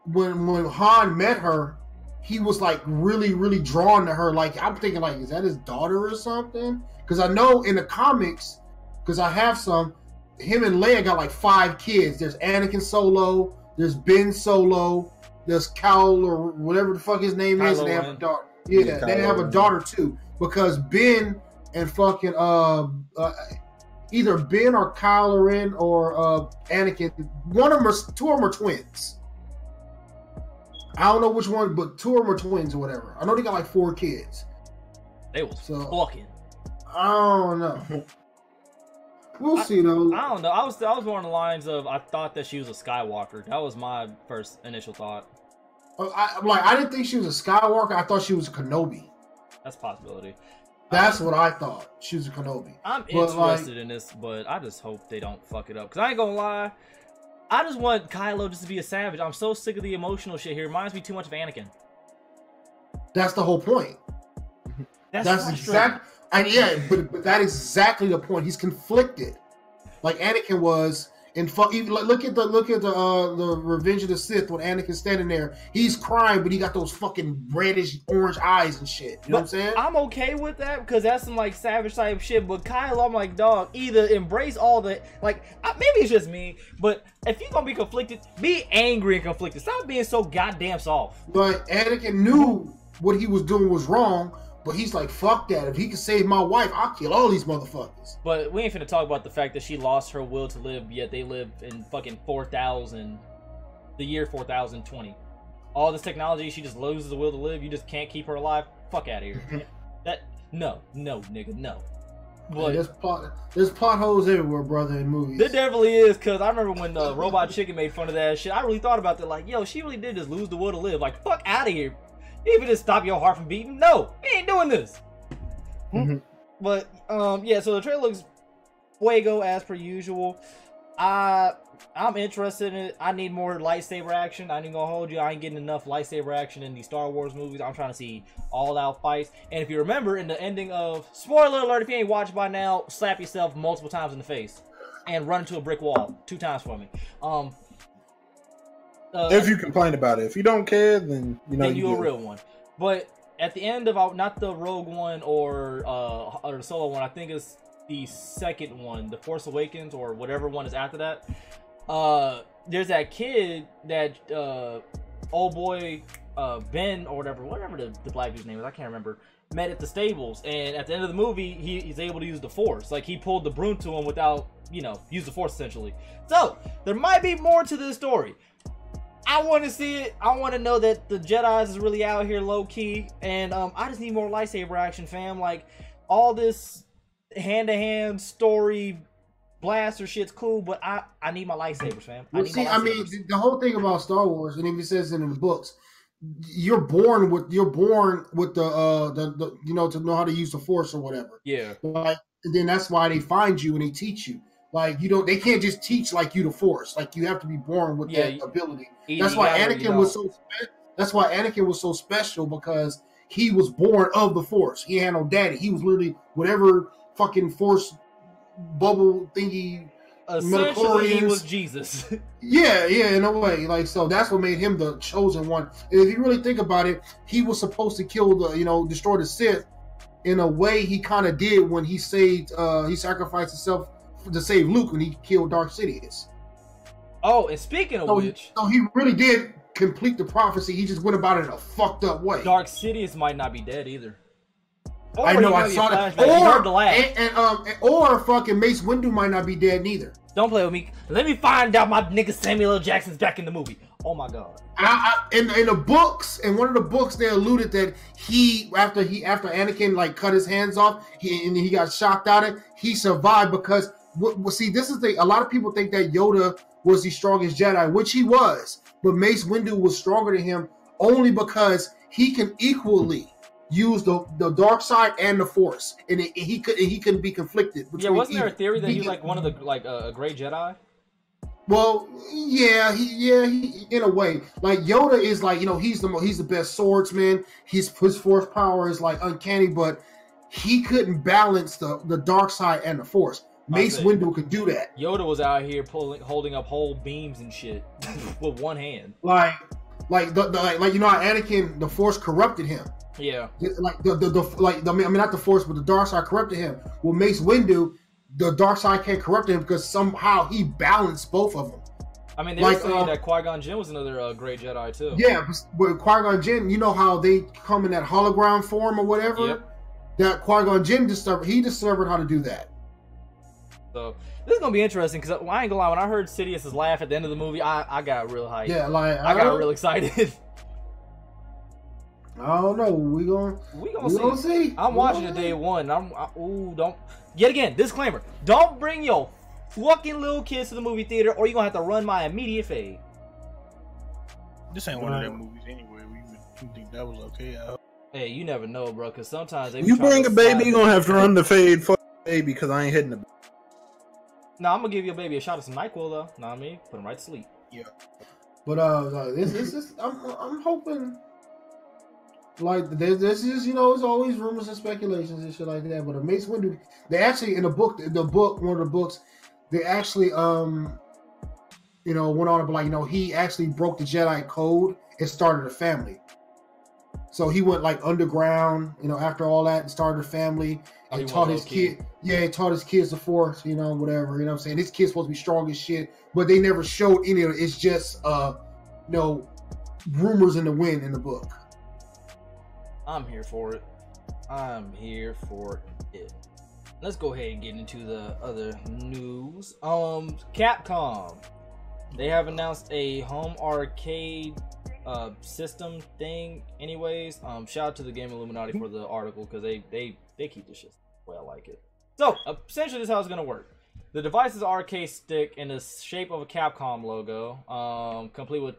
when Han met her, he was like really, really drawn to her. Like, I'm thinking, like, is that his daughter or something? Because I know in the comics, because I have some, him and Leia got like 5 kids. There's Anakin Solo, there's Ben Solo, there's Cal or whatever the fuck his name is, and they have a daughter. Yeah, they have a daughter too. Because Ben and fucking either Ben or Kylo Ren or Anakin, two of them are twins. I don't know which one, but 2 of them are twins or whatever. I know they got like 4 kids. They was fucking. I don't know. We'll see though. I don't know. I was more on the lines of I thought that she was a Skywalker. That was my first initial thought. I didn't think she was a Skywalker. I thought she was a Kenobi. That's a possibility. That's what I thought. She was a Kenobi. I'm interested in this, but I just hope they don't fuck it up. Because I ain't gonna lie, I just want Kylo just to be a savage. I'm so sick of the emotional shit here. It reminds me too much of Anakin. That's the whole point. That's exactly. And yeah, but that is exactly the point. He's conflicted, like Anakin was, And even look at the Revenge of the Sith when Anakin's standing there. He's crying, but he got those fucking reddish orange eyes and shit. You know what I'm saying? I'm okay with that because that's some like savage type shit. But Kylo, I'm like, dog, either embrace all the like. Maybe it's just me, but if you're gonna be conflicted, be angry and conflicted. Stop being so goddamn soft. But Anakin knew what he was doing was wrong. But he's like, fuck that. If he can save my wife, I'll kill all these motherfuckers. But we ain't finna talk about the fact that she lost her will to live, yet they live in fucking 4000, the year 4020. All this technology, she just loses the will to live. You just can't keep her alive. Fuck out of here. No, nigga, no. But yeah, there's plot holes everywhere, brother, in movies. There definitely is, because I remember when Robot Chicken made fun of that shit. I really thought about that. Like, yo, she really did just lose the will to live. Like, fuck out of here. Even to stop your heart from beating? No, we ain't doing this. But yeah, so the trailer looks fuego as per usual. I'm interested in it. I need more lightsaber action. I ain't gonna hold you. I ain't getting enough lightsaber action in these Star Wars movies. I'm trying to see all-out fights. And if you remember, in the ending of spoiler alert, if you ain't watched by now, slap yourself multiple times in the face and run into a brick wall 2 times for me. If you complain about it, if you don't care, then you know you're a real one. But at the end of not the Rogue One or the Solo one, I think it's the second one, The Force Awakens or whatever one is after that. There's that kid that old boy Ben or whatever the black dude's name is, I can't remember, met at the stables, and at the end of the movie he's able to use the Force. Like, he pulled the broom to him without, use the Force essentially. So there might be more to this story. I want to see it. I want to know that the Jedi's is really out here low-key. And I just need more lightsaber action, fam. Like, all this hand-to-hand story blaster shit's cool, but I need my lightsabers, fam. I mean, the whole thing about Star Wars, and it says it in the books, you're born with the to know how to use the Force or whatever. Yeah. Like, and then that's why they find you and they teach you. Like, they can't just teach like you the Force. Like, you have to be born with that ability. That's why Anakin was so. That's why Anakin was so special, because he was born of the Force. He had no daddy. He was literally whatever fucking Force bubble thingy. Essentially, he was Jesus. Yeah, in a way. Like, so that's what made him the chosen one. And if you really think about it, he was supposed to kill destroy the Sith. In a way, he kind of did when he sacrificed himself to save Luke when he killed Darth Sidious. Oh, and speaking of which, so he really did complete the prophecy. He just went about it in a fucked up way. Darth Sidious might not be dead either. Or I know, I saw that. Or fucking Mace Windu might not be dead neither. Don't play with me. Let me find out my nigga Samuel L. Jackson's back in the movie. Oh my god. In the books, in one of the books, they alluded that after Anakin like cut his hands off, he got shocked out of it. He survived because see, this is a lot of people think that Yoda was the strongest Jedi, which he was, but Mace Windu was stronger than him only because he can equally use the dark side and the Force, and he couldn't be conflicted. Yeah, wasn't there a theory that he was like one of the a great Jedi? Well, yeah, he in a way, like Yoda is like, he's the best swordsman. His Force power is like uncanny, but he couldn't balance the dark side and the Force. Mace Windu could do that. Yoda was out here holding up whole beams and shit with one hand. Like how Anakin, the Force corrupted him. Yeah. Like not the Force, but the dark side corrupted him. Well, Mace Windu, the dark side can't corrupt him because somehow he balanced both of them. I mean, they were saying that Qui-Gon Jinn was another great Jedi too. Yeah, but Qui-Gon Jinn, you know how they come in that hologram form or whatever? Yep. That Qui-Gon Jinn discovered how to do that. So this is gonna be interesting because I ain't gonna lie, when I heard Sidious's laugh at the end of the movie, I got real hyped. Yeah, like I got real excited. I don't know. We gonna see. I'm watching it day one. Don't yet again. Disclaimer: don't bring your fucking little kids to the movie theater, or you're gonna have to run my immediate fade. This ain't one of them movies anyway. We think that was okay. Hey, you never know, bro. Because sometimes you bring a baby, you're gonna have to run the fade for the baby because I ain't hitting the. No, I'm gonna give your baby a shot of some NyQuil though. Know what I mean? Put him right to sleep. Yeah. But I'm hoping. Like this is it's always rumors and speculations and shit like that. But Mace Windu, they actually in one of the books, they actually went on to like, he actually broke the Jedi code and started a family. So he went like underground, after all that, and started a family and taught his kid. Yeah, he taught his kids the Force, whatever. You know what I'm saying? His kid's supposed to be strong as shit, but they never showed any of it. It's just, rumors in the wind in the book. I'm here for it. Let's go ahead and get into the other news. Capcom. They have announced a home arcade system thing. Anyways, shout out to the Game Illuminati for the article because they keep this shit the way I like it. So essentially, this is how it's gonna work. The device is an arcade stick in the shape of a Capcom logo, complete with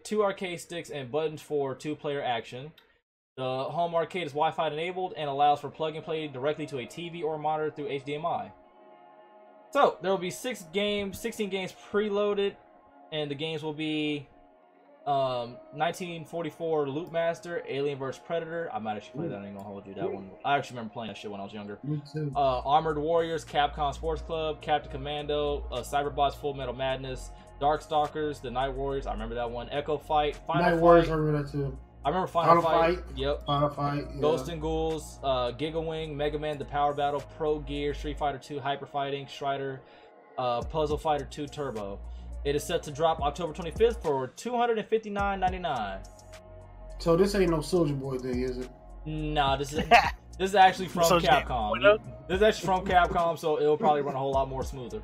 two arcade sticks and buttons for 2-player action. The home arcade is Wi-Fi enabled and allows for plug and play directly to a TV or monitor through HDMI. So there will be 16 games preloaded, and the games will be 1944 Loot Master, Alien vs Predator. I might actually play that. I ain't gonna hold you. That one. I actually remember playing that shit when I was younger. Me too. Armored Warriors, Capcom Sports Club, Captain Commando, Cyberbots, Full Metal Madness, Darkstalkers, The Night Warriors. I remember that one. Echo Fight, Final Fight. Warriors, I remember that too. I remember Final Fight. Yep. Final Fight. Yeah. Ghosts and Ghouls, Giga Wing, Mega Man, The Power Battle, Pro Gear, Street Fighter 2, Hyper Fighting, Strider, Puzzle Fighter 2 Turbo. It is set to drop October 25th for $259.99. So this ain't no Soulja Boy thing, is it? Nah, this is actually from Capcom. This is actually from Capcom, so it'll probably run a whole lot more smoother.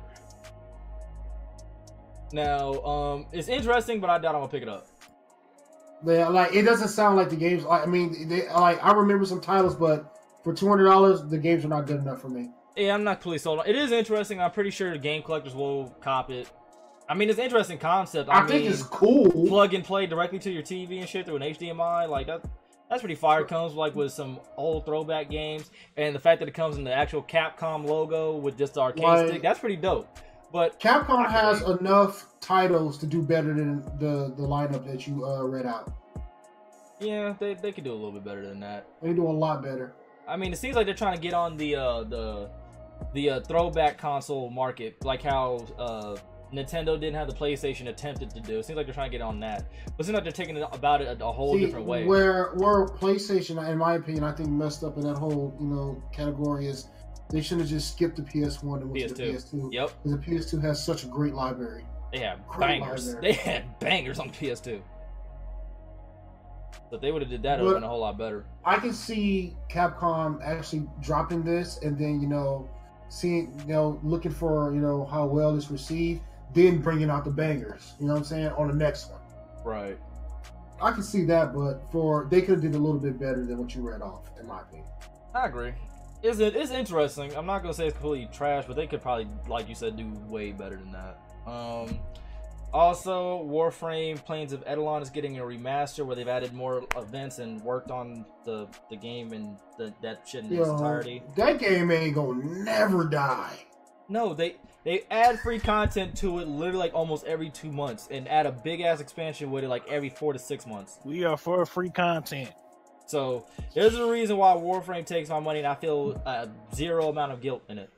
Now, it's interesting, but I doubt I'm gonna pick it up. Yeah, it doesn't sound like the games. I mean, I remember some titles, but for $200, the games are not good enough for me. Yeah, I'm not completely sold on it. It is interesting. I'm pretty sure the game collectors will cop it. I mean, it's an interesting concept. I think it's cool. Plug and play directly to your TV and shit through an HDMI. Like that's pretty fire. It comes with some old throwback games, and the fact that it comes in the actual Capcom logo with just the arcade stick. That's pretty dope. But Capcom has enough titles to do better than the lineup that you read out. Yeah, they could do a little bit better than that. They do a lot better. I mean, it seems like they're trying to get on the throwback console market, like how Nintendo didn't have the PlayStation attempted to do. It seems like they're trying to get on that. But it seems like they're taking about it a whole different way. Where PlayStation, in my opinion, I think messed up in that whole category is they should have just skipped the PS1 and went to the PS2. Yep. Because the PS2 has such a great library. They have bangers. They had bangers on the PS2. But they would have did that, it would have been a whole lot better. I can see Capcom actually dropping this and then, seeing, looking for, how well it's received, then bringing out the bangers, you know what I'm saying, on the next one. Right. I can see that, but they could have did a little bit better than what you read off, in my opinion. I agree. It's interesting. I'm not going to say it's completely trash, but they could probably, like you said, do way better than that. Also, Warframe Plains of Edelon is getting a remaster where they've added more events and worked on the game and that shit in its entirety. That game ain't gonna never die. No, they add free content to it literally like almost every 2 months and add a big ass expansion with it like every 4 to 6 months. We are for free content. So there's a reason why Warframe takes my money and I feel zero amount of guilt in it.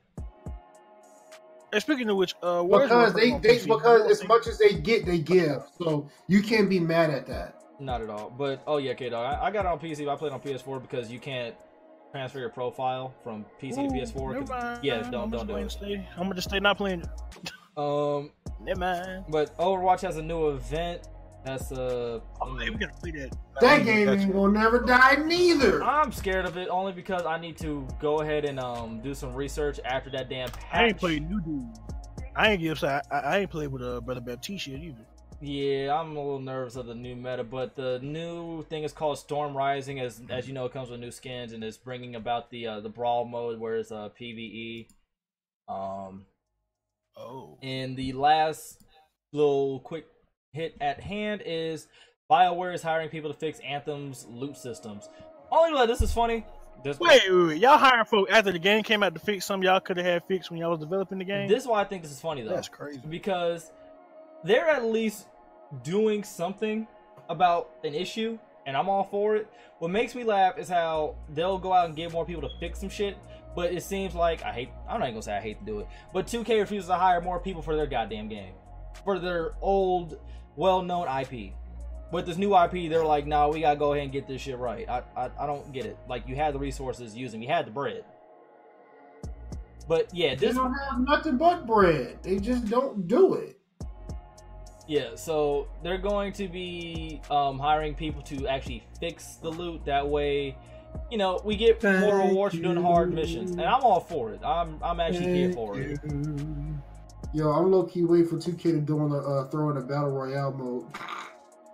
And speaking of which, because as much as they get, they give. So you can't be mad at that. Not at all. But okay, dog. I got it on PC. I played on PS4 because you can't transfer your profile from PC to PS4. Yeah, don't do it. I'm gonna just stay not playing it. Never mind. But Overwatch has a new event. That's we gotta play that. That game ain't gonna never die neither. I'm scared of it only because I need to go ahead and do some research after that damn patch. I ain't played new dude. I ain't played with Brother Baptiste yet either. Yeah, I'm a little nervous of the new meta, but the new thing is called Storm Rising. As you know, it comes with new skins and it's bringing about the brawl mode where it's PvE. And the last little quick hit at hand is BioWare is hiring people to fix Anthem's loot systems. Only like this is funny. Wait, y'all hiring folk after the game came out to fix something y'all could have had fixed when y'all was developing the game? This is why I think this is funny though. That's crazy. Because they're at least doing something about an issue, and I'm all for it. What makes me laugh is how they'll go out and get more people to fix some shit, But it seems like I'm not even gonna say I hate to do it, but 2K refuses to hire more people for their goddamn game, for their old, well-known IP. With this new IP, they're like, "No, we gotta go ahead and get this shit right." I don't get it. Like, you had the resources, use them. You had the bread. But yeah, they don't have nothing but bread. They just don't do it. Yeah, so they're going to be hiring people to actually fix the loot. That way, you know, we get more rewards for doing hard missions, and I'm all for it. I'm actually here for it. Yo, I'm low key waiting for 2K to throw in a battle royale mode.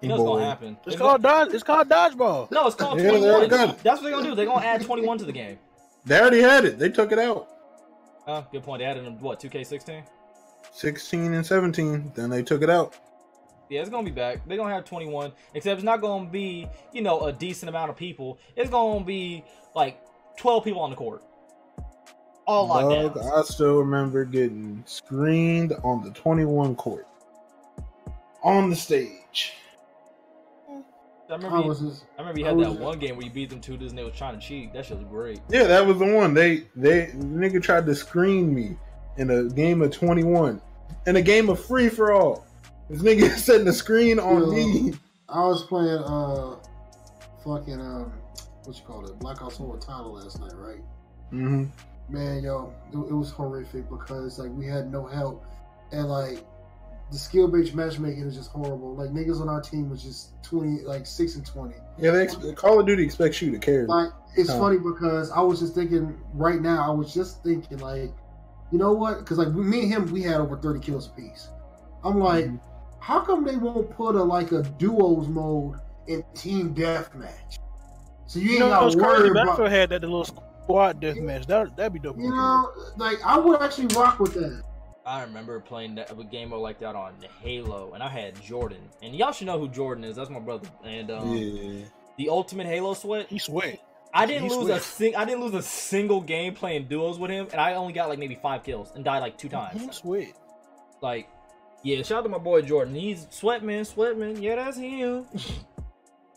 You know what's gonna happen? It's called dodgeball. No, it's called 21. That's what they're gonna do. They're gonna add 21 to the game. They already had it. They took it out. Good point. They added in what, 2K16? 16 and 17. Then they took it out. Yeah, it's gonna be back. They're gonna have 21, except it's not gonna be, you know, a decent amount of people. It's gonna be like 12 people on the court. All locked down. I still remember getting screened on the 21 court on the stage. I remember you had that one game where you beat them 2-0 and they was trying to cheat. That shit was great. Yeah, that was the one. They nigga tried to screen me in a game of 21. In a game of free for all. This nigga setting the screen on me. I was playing what you call it? Black Ops 4 title last night, right? Mm-hmm. Man, yo, it was horrific because like we had no help. And like the skill-based matchmaking is just horrible. Like niggas on our team was just 6 and 20. Yeah, Call of Duty expects you to care. Like it's funny because I was just thinking right now. I was just thinking like, you know what? Because like me and him, we had over 30 kills apiece. I'm like, how come they won't put a duos mode in team deathmatch? So you ain't got to worry about. Battlefield had that little squad deathmatch. That'd be dope. You know, like I would actually rock with that. I remember playing a game like that on Halo, and I had Jordan. And y'all should know who Jordan is. That's my brother. And the ultimate Halo sweat. He sweat. I didn't lose a single game playing duos with him, and I only got like maybe 5 kills and died like 2 times. He sweat. Like, yeah, shout out to my boy Jordan. He's sweatman. Yeah, that's him.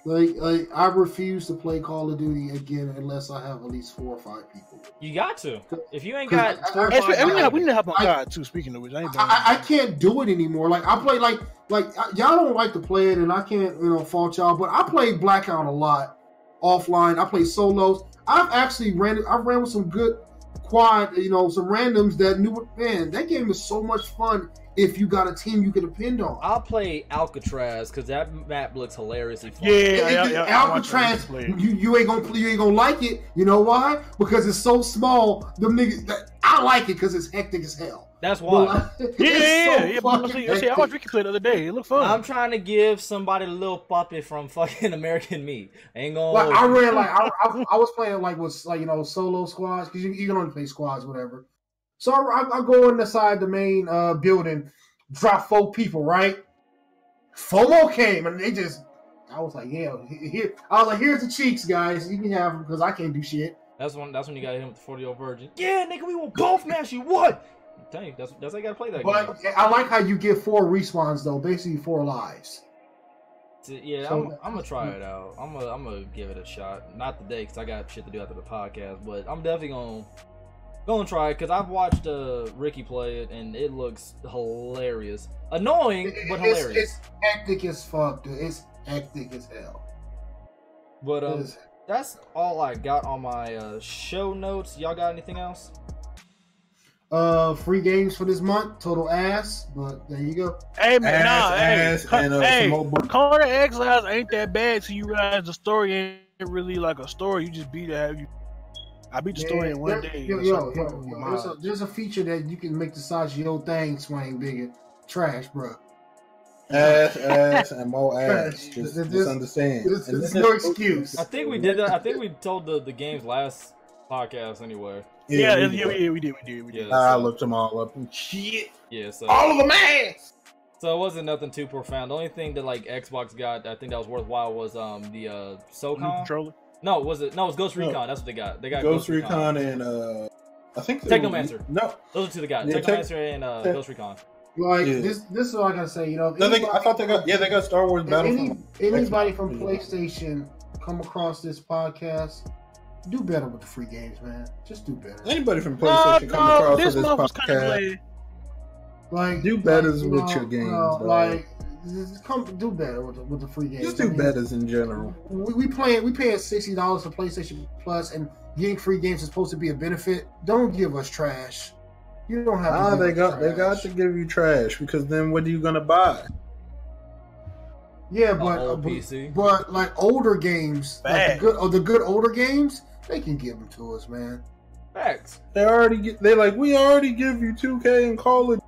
Like I refuse to play Call of Duty again unless I have at least 4 or 5 people. You got to. If you ain't got 4 or 5 we need to hop on God too. Speaking of which, I can't do it anymore. Like I play like y'all don't like to play it, and I can't fault y'all. But I play Blackout a lot offline. I play solos. I've ran with some good quad, some randoms that knew. Man, that game is so much fun. If you got a team you can depend on. I'll play Alcatraz because that map looks hilariously fun. Yeah. Alcatraz, you ain't gonna like it. You know why? Because it's so small. Them niggas, I like it because it's hectic as hell. That's why. Yeah. I watched Ricky play the other day. It looked fun. I'm trying to give somebody a little puppet from fucking American Me. Ain't gonna. Like, I ran I was playing with solo squads because you can only play squads, whatever. So I go inside the main building, drop 4 people, right? FOMO came, and I was like, yeah, here's the cheeks, guys. You can have them, because I can't do shit. That's when you got hit with the 40-year-old virgin. Yeah, nigga, we will both mash you. What? I'm telling you, that's how you got to play that game. I like how you get 4 respawns, though. Basically, 4 lives. Yeah, so, I'm going to try it out. I'm gonna give it a shot. Not today, because I got shit to do after the podcast, but I'm definitely going to try it, because I've watched Ricky play it, and it looks hilarious. Annoying, but hilarious. It's hectic as fuck, dude. It's hectic as hell. But that's all I got on my show notes. Y'all got anything else? Free games for this month. Total ass, but there you go. Hey man, Corner Exiles ain't that bad till you realize the story ain't really like a story. You just beat it. I beat the story in one day. There's a feature that you can make the size of your thing swing bigger. Trash, bro. Ass, and more ass. Just understand. There's no excuse. I think we did that. I think we told the games last podcast anyway. Yeah, we did. Yeah, I looked them all up and shit. Yeah, so all of them ass. So it wasn't nothing too profound. The only thing that Xbox got, I think that was worthwhile, was the SOCOM controller. No, it was Ghost Recon. That's what they got. They got Ghost Recon and I think Technomancer. No, those are 2 they got. Technomancer and Ghost Recon. This is what I gotta say. I thought they got Star Wars Battlefront. Anybody from PlayStation come across this podcast, do better with the free games, man. Just do better. Anybody from PlayStation come across this this podcast, like do better with your games. Like, come do better with the free games. Just do betters in general. We paying $60 for PlayStation Plus, and getting free games is supposed to be a benefit. Don't give us trash. You don't have. They got to give you trash, because then what are you gonna buy? Yeah, but like older games, like the good older games, they can give them to us, man. Facts. We already give you 2K and Call of.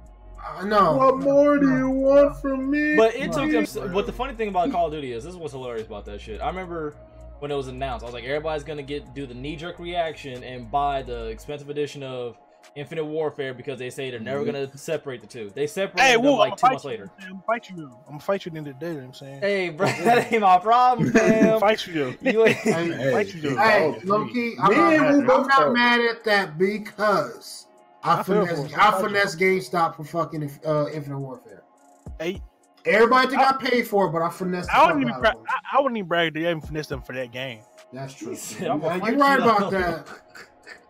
No. What more do you want from me? But it took them. But the funny thing about Call of Duty is, this is what's hilarious about that shit. I remember when it was announced, I was like, everybody's gonna do the knee-jerk reaction and buy the expensive edition of Infinite Warfare, because they say they're never gonna separate the two. They separated them like 2 months later. I'm gonna fight you in the day. You know what I'm saying? Hey, bro, that ain't my problem, man. Fight you. Hey, low-key, I'm not mad at that, because I finesse GameStop for fucking Infinite Warfare. Hey, everybody think I paid for it, but I finessed. I wouldn't even brag that I haven't finessed them for that game. That's true. You're right about that.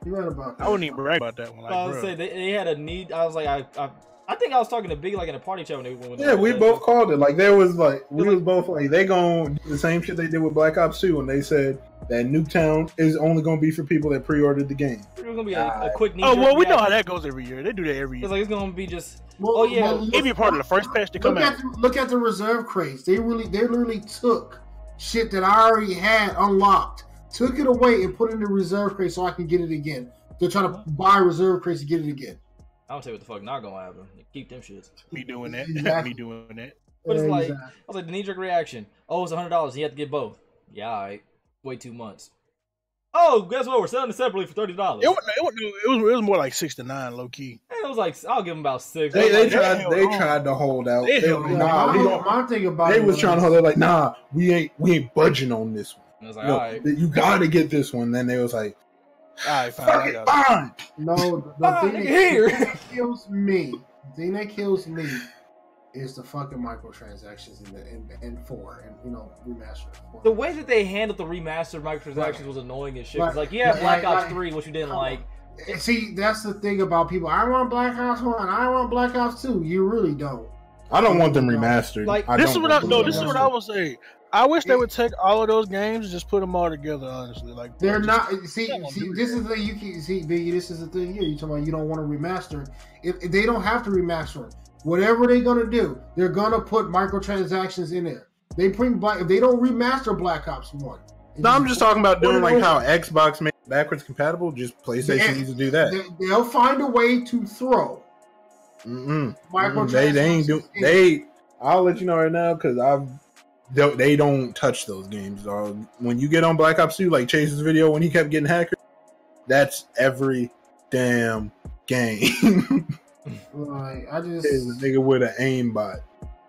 You're right about that. I wouldn't even brag about that one. Like, I was say they had a need. I was like, I think I was talking to Big like in a party chat when we both called it. Like there was like was both like they gonna do the same shit they did with Black Ops 2, and they said that Nuketown is only gonna be for people that pre-ordered the game. It's gonna be a quick. Oh well, we know how that goes every year. They do that every year. It's like it's gonna be just. It'd be a part of the first patch to come out. Look at the reserve crates. They literally took shit that I already had unlocked, took it away and put it in the reserve crate so I can get it again. They're trying to buy reserve crates to get it again. I don't tell you what the fuck not gonna happen. Keep them shits. Me doing that. Exactly. Me doing that. But it's like, I was like, the knee-jerk reaction. Oh, it's $100. You have to get both. Yeah, all right. Wait 2 months. Oh, guess what? We're selling it separately for $30. It was more like 6 to 9, low key. And it was like, I'll give them about 6. They tried to hold out. My thing about they was trying to hold out. Like, nah, we ain't budging on this one. I was like, all right. You gotta get this one. Then they was like, all right, fine. Fine. No, the thing that kills me. The thing that kills me is the fucking microtransactions in 4 and remastered. 4. The way that they handled the remastered microtransactions was annoying as shit. It's like, Black Ops 3, which you didn't like. See, that's the thing about people. I want Black Ops 1. I want Black Ops 2. You really don't. I don't want them remastered. Like, this is what I would say. I wish they would take all of those games and just put them all together. Honestly, like they're not. See, this is the thing you can see, Biggie. This is the thing here. You talking about you don't want to remaster. If they don't have to remaster it, whatever they're gonna do, they're gonna put microtransactions in there. They bring if they don't remaster Black Ops 1. No, I'm just talking about doing like how Xbox made it backwards compatible. Just PlayStation needs to do that. They'll find a way to throw microtransactions. They ain't do. I'll let you know right now because they don't touch those games, dog. When you get on Black Ops 2, like Chase's video when he kept getting hackers, that's every damn game. Like, I just is a nigga with an aimbot.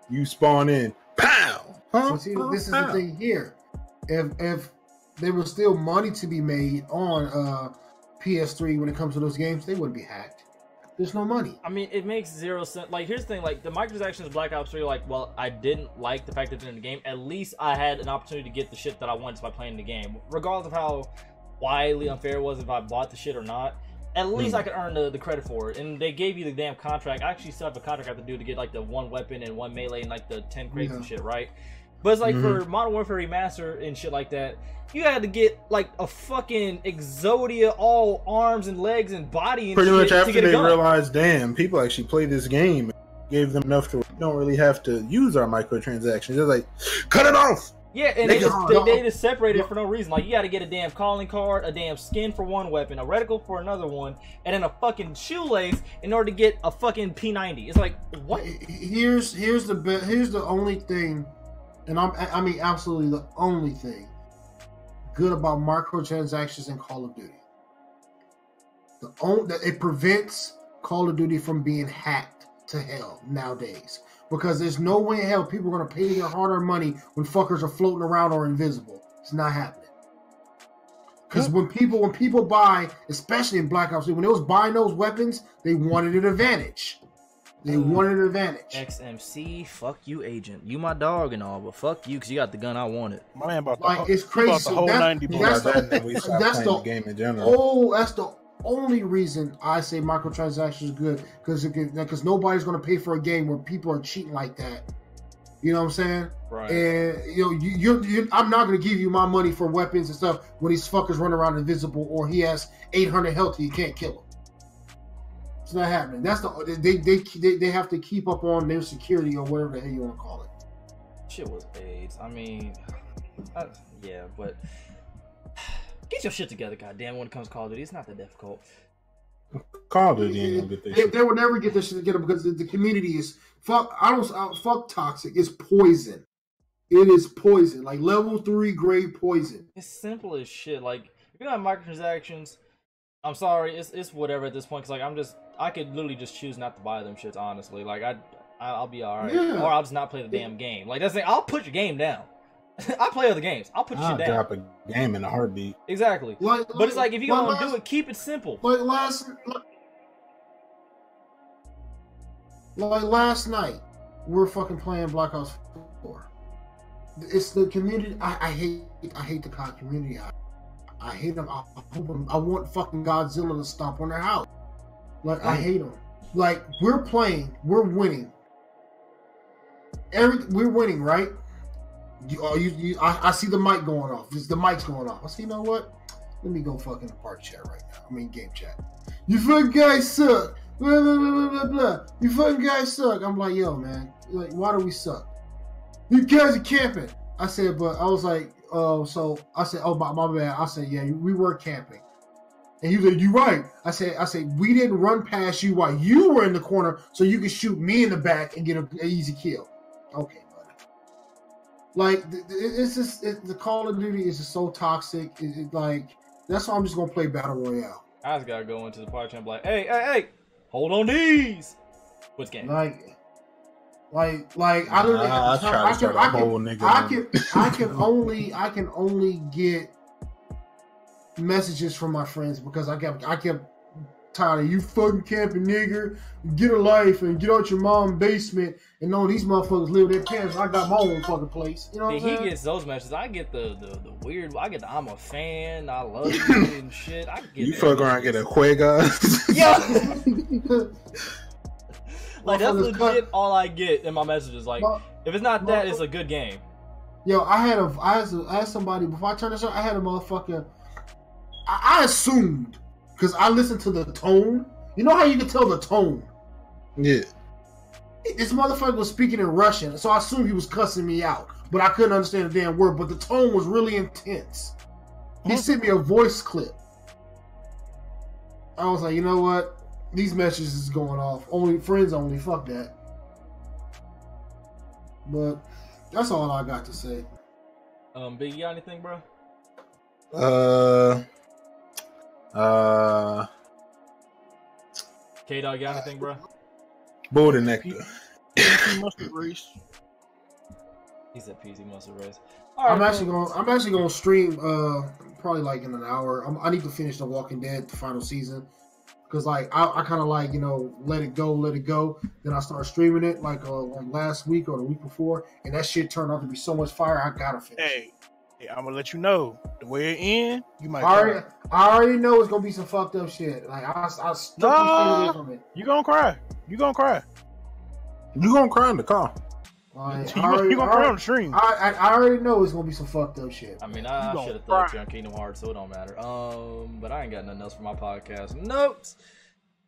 You spawn in, pow. Huh? See, this is the thing here. If there was still money to be made on PS3 when it comes to those games, they wouldn't be hacked. There's no money. I mean, it makes 0 sense. Like, here's the thing. Like, the microtransactions of Black Ops 3, like, well, I didn't like the fact that they're in the game. At least I had an opportunity to get the shit that I wanted by playing the game. Regardless of how wildly unfair it was if I bought the shit or not, at least I could earn the credit for it. And they gave you the damn contract. I actually still have a contract I have to do to get, like, the 1 weapon and 1 melee and, like, the 10 crates and shit, right? But it's like for Modern Warfare Remaster and shit like that, you had to get like a fucking Exodia, all arms and legs and body and pretty shit much after to get they realized, damn, people actually play this game. Gave them enough to don't really have to use our microtransactions. They're like, cut it off. Yeah, and they just separated it for no reason. Like, you got to get a damn calling card, a damn skin for one weapon, a reticle for another one, and then a fucking shoelace in order to get a fucking P90. It's like, what? Here's the only thing. And I mean, absolutely the only thing good about microtransactions in Call of Duty. It prevents Call of Duty from being hacked to hell nowadays. Because there's no way in hell people are going to pay their hard-earned money when fuckers are floating around or invisible. It's not happening. Because when people buy, especially in Black Ops 3, when they was buying those weapons, they wanted an advantage. They want an advantage. XMC, fuck you, agent. You my dog and all, but fuck you because you got the gun I wanted. My man bought like it's crazy. Bought the whole 90 that's the game in general. Oh, that's the only reason I say microtransactions is good because nobody's gonna pay for a game where people are cheating like that. You know what I'm saying? Right. And you I'm not gonna give you my money for weapons and stuff when these fuckers run around invisible or he has 800 health and you can't kill him. It's not happening. That's they have to keep up on their security or whatever the hell you want to call it. Shit was AIDS. I mean, yeah, but get your shit together, goddamn. When it comes to Call of Duty, it's not that difficult. Call of Duty ain't gonna get this shit. They will never get this shit together because the community is fuck. Fuck toxic. It's poison. It is poison, like level 3 grade poison. It's simple as shit. Like if you have microtransactions, I'm sorry, it's whatever at this point. Cause like I could literally just choose not to buy them shits. Honestly, like I'll be all right, Yeah. or I'll just not play the damn game. Like that's the thing. I'll put your game down. I play other games. I'll put your shit down. Drop a game in a heartbeat. Exactly. But it's like if you're gonna do it, keep it simple. Like last night, we were fucking playing Black Ops 4. It's the community. I hate the COD community. I hate them. I want fucking Godzilla to stomp on their house. Like I hate them. Like we're playing, we're winning. We're winning, right? I see the mic going off. The mic's going off. I say, you know what? Let me go fucking party chat right now. I mean game chat. You fucking guys suck. Blah, blah, blah, blah, blah. You fucking guys suck. I'm like, yo, man. Like, why do we suck? You guys are camping. I said, but I was like, so I said, oh my bad. I said, yeah, we were camping. And he was like, you right. I said, we didn't run past you while you were in the corner so you could shoot me in the back and get an easy kill. Okay, buddy. Like, it's just, the Call of Duty is just so toxic. Like, that's why I'm just going to play Battle Royale. I just got to go into the party and be like, hey, hold on these. What's game? I can only get messages from my friends because I kept tired of you fucking camping nigger. Get a life and get out your mom's basement and know these motherfuckers live with their parents. I got my own fucking place. You know what I'm saying? He gets those messages. I get the weird. I get the I'm a fan. I love you and shit. I get you fuck around get a Quega. Yeah. Like that's legit all I get in my messages. Like if it's not that, it's a good game. Yo, I had somebody before I turned this on. I had a motherfucker. I assumed because I listened to the tone. You know how you can tell the tone? Yeah. This motherfucker was speaking in Russian, so I assumed he was cussing me out, but I couldn't understand a damn word. But the tone was really intense. He sent me a voice clip. I was like, you know what? These messages is going off. Only friends only. Fuck that. But that's all I got to say. Big, you got anything, bro? K-Dog, you got anything, bro? Bull and nectar. Mustard race. He said PC mustard race. I'm actually gonna stream probably like in an hour. I need to finish The Walking Dead, the final season. Because like I kind of like, you know, let it go. Then I start streaming it like last week or the week before, and that shit turned out to be so much fire. I gotta finish. Hey, I'm gonna let you know the way it ends. You might. I already know it's gonna be some fucked up shit. Like I stay away from it. You gonna cry? You gonna cry? You gonna cry in the car? Like, you gonna cry on the stream? I already know it's gonna be some fucked up shit. I mean, I should have thought you on Kingdom Hearts, so it don't matter. But I ain't got nothing else for my podcast notes.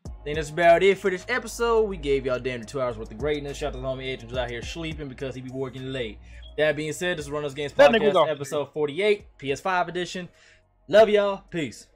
I think that's about it for this episode. We gave y'all damn 2 hours worth of greatness. Shout out to the homie Agent who's out here sleeping because he be working late. That being said, this is Runners Games Podcast, episode 48, PS5 edition. Love y'all. Peace.